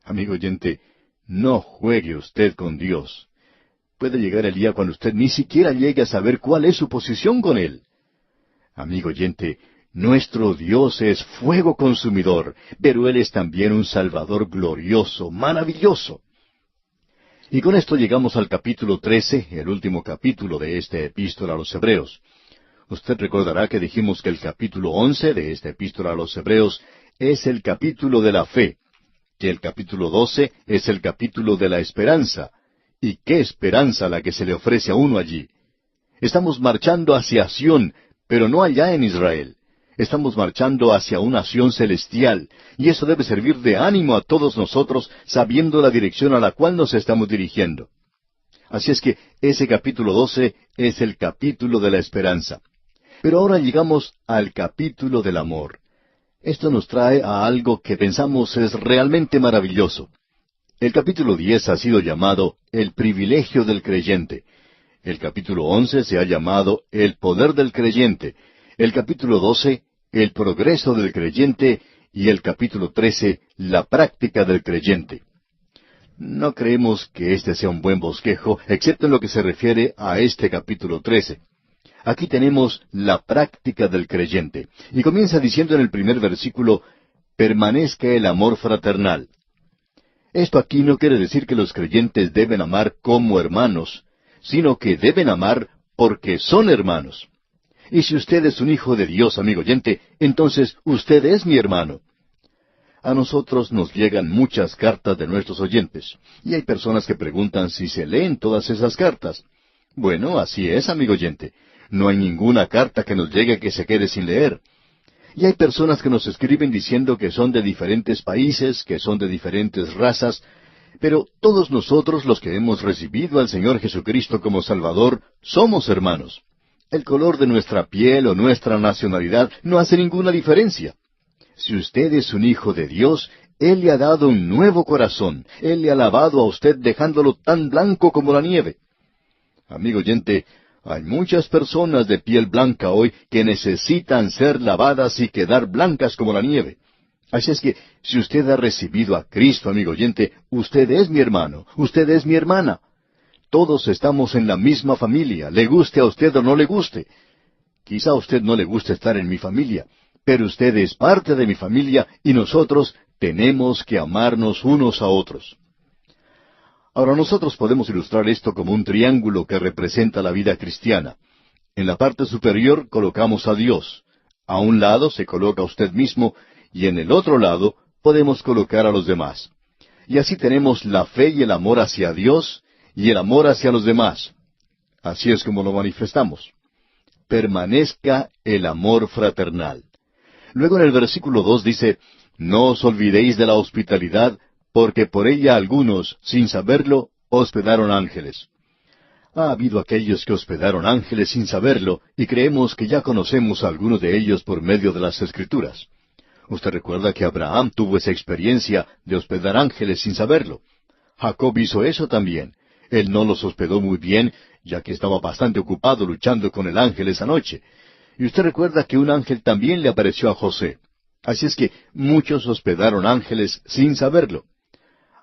Amigo oyente, no juegue usted con Dios. Puede llegar el día cuando usted ni siquiera llegue a saber cuál es su posición con Él. Amigo oyente, nuestro Dios es fuego consumidor, pero Él es también un Salvador glorioso, maravilloso. Y con esto llegamos al capítulo 13, el último capítulo de esta epístola a los Hebreos. Usted recordará que dijimos que el capítulo 11 de esta epístola a los Hebreos es el capítulo de la fe, que el capítulo 12 es el capítulo de la esperanza. ¿Y qué esperanza la que se le ofrece a uno allí? Estamos marchando hacia Sión, pero no allá en Israel. Estamos marchando hacia una Sión celestial, y eso debe servir de ánimo a todos nosotros, sabiendo la dirección a la cual nos estamos dirigiendo. Así es que ese capítulo 12 es el capítulo de la esperanza. Pero ahora llegamos al capítulo del amor. Esto nos trae a algo que pensamos es realmente maravilloso. El capítulo 10 ha sido llamado el privilegio del creyente. El capítulo 11 se ha llamado el poder del creyente. El capítulo 12, el progreso del creyente. Y el capítulo 13, la práctica del creyente. No creemos que este sea un buen bosquejo, excepto en lo que se refiere a este capítulo 13. Aquí tenemos la práctica del creyente. Y comienza diciendo en el primer versículo, permanezca el amor fraternal. Esto aquí no quiere decir que los creyentes deben amar como hermanos, sino que deben amar porque son hermanos. Y si usted es un hijo de Dios, amigo oyente, entonces usted es mi hermano. A nosotros nos llegan muchas cartas de nuestros oyentes, y hay personas que preguntan si se leen todas esas cartas. Bueno, así es, amigo oyente. No hay ninguna carta que nos llegue que se quede sin leer. Y hay personas que nos escriben diciendo que son de diferentes países, que son de diferentes razas, pero todos nosotros los que hemos recibido al Señor Jesucristo como Salvador, somos hermanos. El color de nuestra piel o nuestra nacionalidad no hace ninguna diferencia. Si usted es un hijo de Dios, Él le ha dado un nuevo corazón. Él le ha lavado a usted dejándolo tan blanco como la nieve. Amigo oyente, hay muchas personas de piel blanca hoy que necesitan ser lavadas y quedar blancas como la nieve. Así es que, si usted ha recibido a Cristo, amigo oyente, usted es mi hermano, usted es mi hermana. Todos estamos en la misma familia, le guste a usted o no le guste. Quizá a usted no le guste estar en mi familia, pero usted es parte de mi familia y nosotros tenemos que amarnos unos a otros. Ahora nosotros podemos ilustrar esto como un triángulo que representa la vida cristiana. En la parte superior colocamos a Dios. A un lado se coloca usted mismo y en el otro lado podemos colocar a los demás. Y así tenemos la fe y el amor hacia Dios y el amor hacia los demás. Así es como lo manifestamos. Permanezca el amor fraternal. Luego en el versículo 2 dice, no os olvidéis de la hospitalidad, porque por ella algunos, sin saberlo, hospedaron ángeles. Ha habido aquellos que hospedaron ángeles sin saberlo, y creemos que ya conocemos a algunos de ellos por medio de las Escrituras. Usted recuerda que Abraham tuvo esa experiencia de hospedar ángeles sin saberlo. Jacob hizo eso también. Él no los hospedó muy bien, ya que estaba bastante ocupado luchando con el ángel esa noche. Y usted recuerda que un ángel también le apareció a José. Así es que muchos hospedaron ángeles sin saberlo.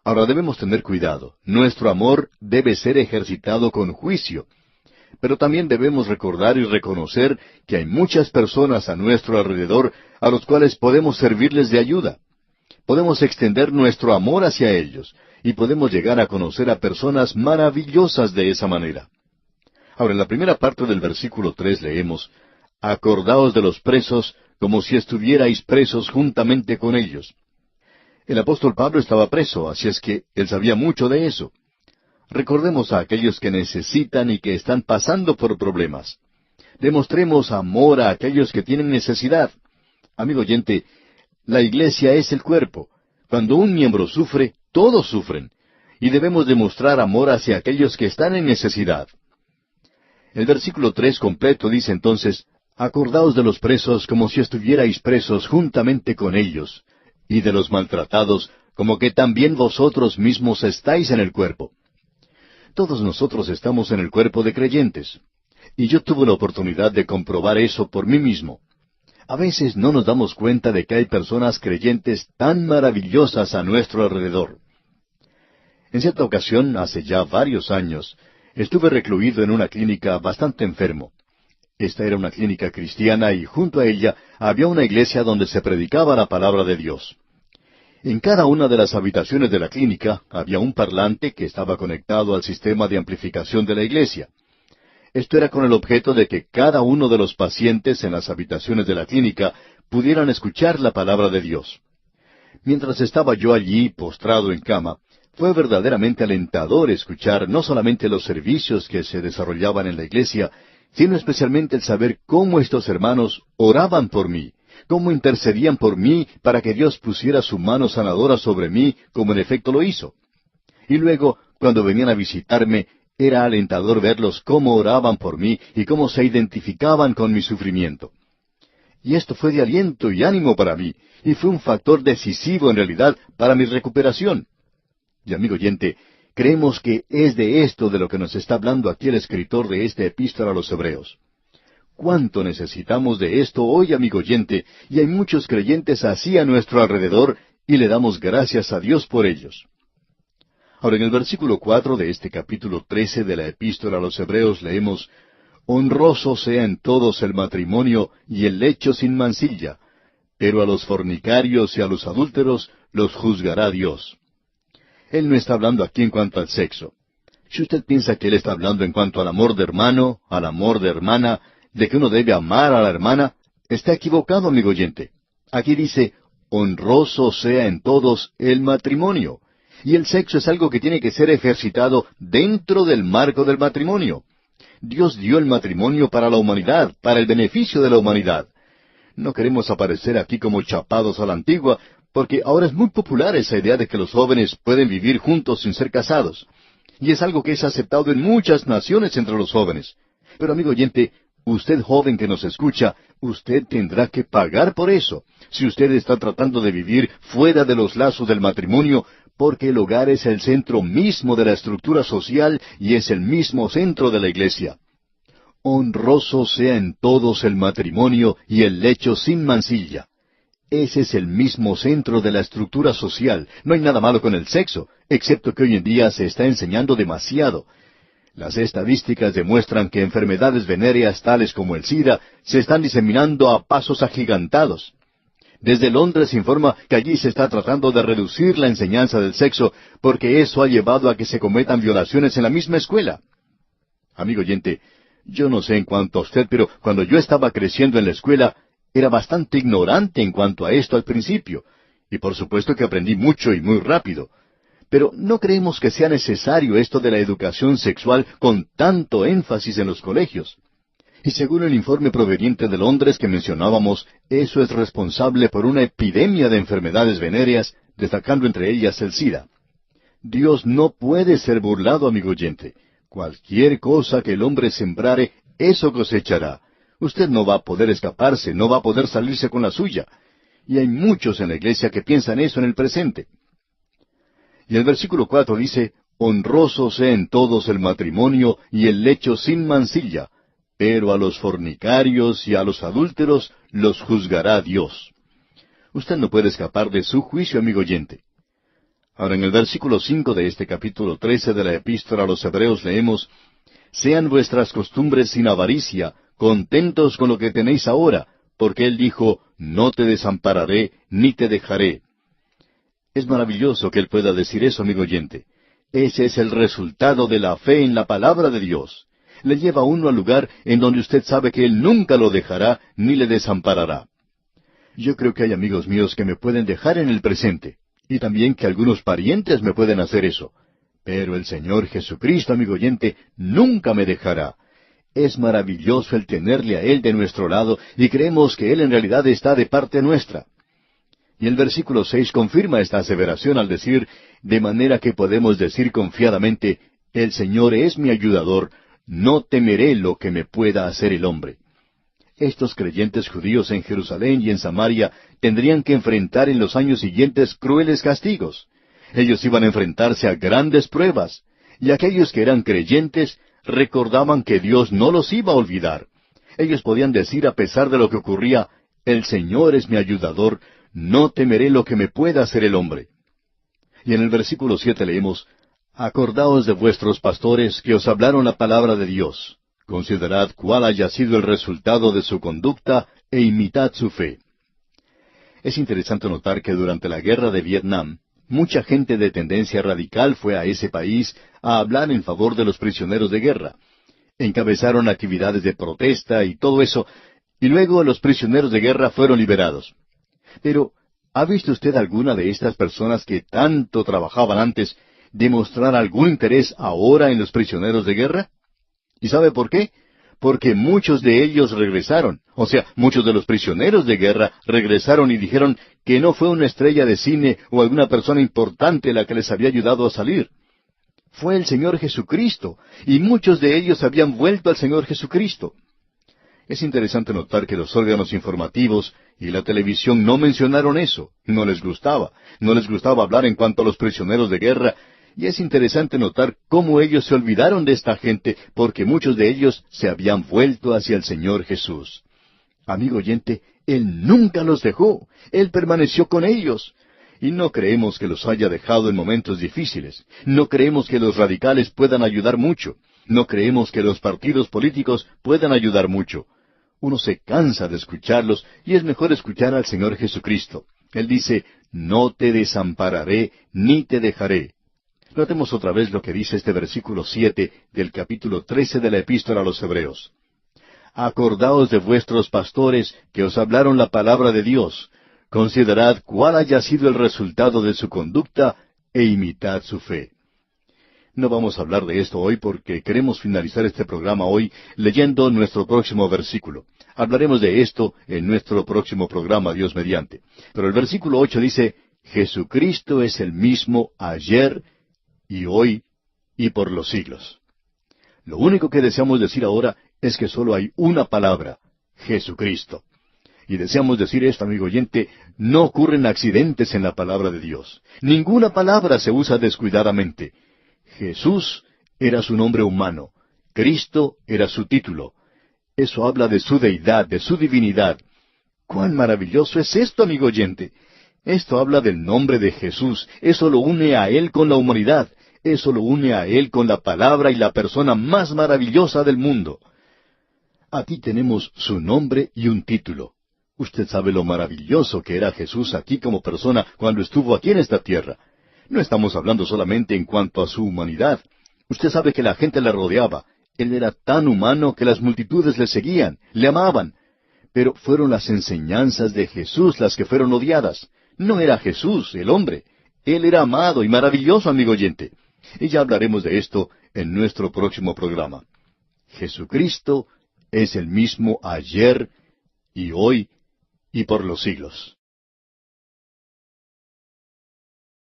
Ahora debemos tener cuidado. Nuestro amor debe ser ejercitado con juicio. Pero también debemos recordar y reconocer que hay muchas personas a nuestro alrededor a los cuales podemos servirles de ayuda. Podemos extender nuestro amor hacia ellos y podemos llegar a conocer a personas maravillosas de esa manera. Ahora, en la primera parte del versículo 3 leemos, acordaos de los presos como si estuvierais presos juntamente con ellos. El apóstol Pablo estaba preso, así es que él sabía mucho de eso. Recordemos a aquellos que necesitan y que están pasando por problemas. Demostremos amor a aquellos que tienen necesidad. Amigo oyente, la iglesia es el cuerpo. Cuando un miembro sufre, todos sufren. Y debemos demostrar amor hacia aquellos que están en necesidad. El versículo 3 completo dice entonces, acordaos de los presos como si estuvierais presos juntamente con ellos, y de los maltratados como que también vosotros mismos estáis en el cuerpo. Todos nosotros estamos en el cuerpo de creyentes. Y yo tuve la oportunidad de comprobar eso por mí mismo. A veces no nos damos cuenta de que hay personas creyentes tan maravillosas a nuestro alrededor. En cierta ocasión, hace ya varios años, estuve recluido en una clínica bastante enfermo. Esta era una clínica cristiana y junto a ella había una iglesia donde se predicaba la palabra de Dios. En cada una de las habitaciones de la clínica había un parlante que estaba conectado al sistema de amplificación de la iglesia. Esto era con el objeto de que cada uno de los pacientes en las habitaciones de la clínica pudieran escuchar la palabra de Dios. Mientras estaba yo allí, postrado en cama, fue verdaderamente alentador escuchar no solamente los servicios que se desarrollaban en la iglesia, sino especialmente el saber cómo estos hermanos oraban por mí, cómo intercedían por mí para que Dios pusiera su mano sanadora sobre mí, como en efecto lo hizo. Y luego, cuando venían a visitarme, era alentador verlos cómo oraban por mí y cómo se identificaban con mi sufrimiento. Y esto fue de aliento y ánimo para mí, y fue un factor decisivo en realidad para mi recuperación. Y amigo oyente, creemos que es de esto de lo que nos está hablando aquí el escritor de esta epístola a los Hebreos. ¿Cuánto necesitamos de esto hoy, amigo oyente? Y hay muchos creyentes así a nuestro alrededor, y le damos gracias a Dios por ellos. Ahora, en el versículo 4 de este capítulo 13 de la epístola a los Hebreos leemos: «Honroso sea en todos el matrimonio y el lecho sin mancilla, pero a los fornicarios y a los adúlteros los juzgará Dios». Él no está hablando aquí en cuanto al sexo. Si usted piensa que él está hablando en cuanto al amor de hermano, al amor de hermana, de que uno debe amar a la hermana, está equivocado, amigo oyente. Aquí dice: «Honroso sea en todos el matrimonio». Y el sexo es algo que tiene que ser ejercitado dentro del marco del matrimonio. Dios dio el matrimonio para la humanidad, para el beneficio de la humanidad. No queremos aparecer aquí como chapados a la antigua, porque ahora es muy popular esa idea de que los jóvenes pueden vivir juntos sin ser casados. Y es algo que es aceptado en muchas naciones entre los jóvenes. Pero amigo oyente, usted joven que nos escucha, usted tendrá que pagar por eso, si usted está tratando de vivir fuera de los lazos del matrimonio, porque el hogar es el centro mismo de la estructura social y es el mismo centro de la iglesia. Honroso sea en todos el matrimonio y el lecho sin mancilla. Ese es el mismo centro de la estructura social. No hay nada malo con el sexo, excepto que hoy en día se está enseñando demasiado. Las estadísticas demuestran que enfermedades venéreas tales como el SIDA se están diseminando a pasos agigantados. Desde Londres se informa que allí se está tratando de reducir la enseñanza del sexo porque eso ha llevado a que se cometan violaciones en la misma escuela. Amigo oyente, yo no sé en cuanto a usted, pero cuando yo estaba creciendo en la escuela, era bastante ignorante en cuanto a esto al principio, y por supuesto que aprendí mucho y muy rápido. Pero no creemos que sea necesario esto de la educación sexual con tanto énfasis en los colegios. Y según el informe proveniente de Londres que mencionábamos, eso es responsable por una epidemia de enfermedades venéreas, destacando entre ellas el SIDA. Dios no puede ser burlado, amigo oyente. Cualquier cosa que el hombre sembrare, eso cosechará. Usted no va a poder escaparse, no va a poder salirse con la suya. Y hay muchos en la iglesia que piensan eso en el presente. Y el versículo 4 dice: «Honroso sea en todos el matrimonio y el lecho sin mancilla, pero a los fornicarios y a los adúlteros los juzgará Dios». Usted no puede escapar de su juicio, amigo oyente. Ahora, en el versículo 5 de este capítulo 13 de la epístola a los Hebreos leemos: «Sean vuestras costumbres sin avaricia, contentos con lo que tenéis ahora, porque Él dijo: no te desampararé, ni te dejaré». Es maravilloso que Él pueda decir eso, amigo oyente. Ese es el resultado de la fe en la palabra de Dios. Le lleva a uno al lugar en donde usted sabe que Él nunca lo dejará, ni le desamparará. Yo creo que hay amigos míos que me pueden dejar en el presente, y también que algunos parientes me pueden hacer eso. Pero el Señor Jesucristo, amigo oyente, nunca me dejará. Es maravilloso el tenerle a Él de nuestro lado, y creemos que Él en realidad está de parte nuestra. Y el versículo 6 confirma esta aseveración al decir: «De manera que podemos decir confiadamente: el Señor es mi ayudador, no temeré lo que me pueda hacer el hombre». Estos creyentes judíos en Jerusalén y en Samaria tendrían que enfrentar en los años siguientes crueles castigos. Ellos iban a enfrentarse a grandes pruebas, y aquellos que eran creyentes recordaban que Dios no los iba a olvidar. Ellos podían decir, a pesar de lo que ocurría: «El Señor es mi ayudador, no temeré lo que me pueda hacer el hombre». Y en el versículo 7 leemos: «Acordaos de vuestros pastores que os hablaron la palabra de Dios. Considerad cuál haya sido el resultado de su conducta, e imitad su fe». Es interesante notar que durante la guerra de Vietnam, mucha gente de tendencia radical fue a ese país a hablar en favor de los prisioneros de guerra. encabezaron actividades de protesta y todo eso, y luego los prisioneros de guerra fueron liberados. Pero, ¿ha visto usted alguna de estas personas que tanto trabajaban antes demostrar algún interés ahora en los prisioneros de guerra? ¿Y sabe por qué? Porque muchos de ellos regresaron. O sea, muchos de los prisioneros de guerra regresaron y dijeron que no fue una estrella de cine o alguna persona importante la que les había ayudado a salir. Fue el Señor Jesucristo, y muchos de ellos habían vuelto al Señor Jesucristo. Es interesante notar que los órganos informativos y la televisión no mencionaron eso. No les gustaba. No les gustaba hablar en cuanto a los prisioneros de guerra. Y es interesante notar cómo ellos se olvidaron de esta gente, porque muchos de ellos se habían vuelto hacia el Señor Jesús. Amigo oyente, Él nunca los dejó. Él permaneció con ellos. Y no creemos que los haya dejado en momentos difíciles. No creemos que los radicales puedan ayudar mucho. No creemos que los partidos políticos puedan ayudar mucho. Uno se cansa de escucharlos y es mejor escuchar al Señor Jesucristo. Él dice, no te desampararé ni te dejaré. Notemos otra vez lo que dice este versículo 7 del capítulo 13 de la Epístola a los Hebreos. Acordaos de vuestros pastores que os hablaron la palabra de Dios. Considerad cuál haya sido el resultado de su conducta e imitad su fe. No vamos a hablar de esto hoy porque queremos finalizar este programa hoy leyendo nuestro próximo versículo. Hablaremos de esto en nuestro próximo programa, Dios mediante. Pero el versículo 8 dice, Jesucristo es el mismo ayer y hoy y por los siglos. Lo único que deseamos decir ahora es que solo hay una palabra, Jesucristo. Y deseamos decir esto, amigo oyente, no ocurren accidentes en la palabra de Dios. Ninguna palabra se usa descuidadamente. Jesús era su nombre humano. Cristo era su título. Eso habla de su deidad, de su divinidad. ¡Cuán maravilloso es esto, amigo oyente! Esto habla del nombre de Jesús. Eso lo une a Él con la humanidad. Eso lo une a Él con la palabra y la persona más maravillosa del mundo. Aquí tenemos su nombre y un título. Usted sabe lo maravilloso que era Jesús aquí como persona cuando estuvo aquí en esta tierra. No estamos hablando solamente en cuanto a su humanidad. Usted sabe que la gente le rodeaba. Él era tan humano que las multitudes le seguían, le amaban. Pero fueron las enseñanzas de Jesús las que fueron odiadas. No era Jesús, el hombre. Él era amado y maravilloso, amigo oyente. Y ya hablaremos de esto en nuestro próximo programa. Jesucristo es el mismo ayer y hoy y por los siglos.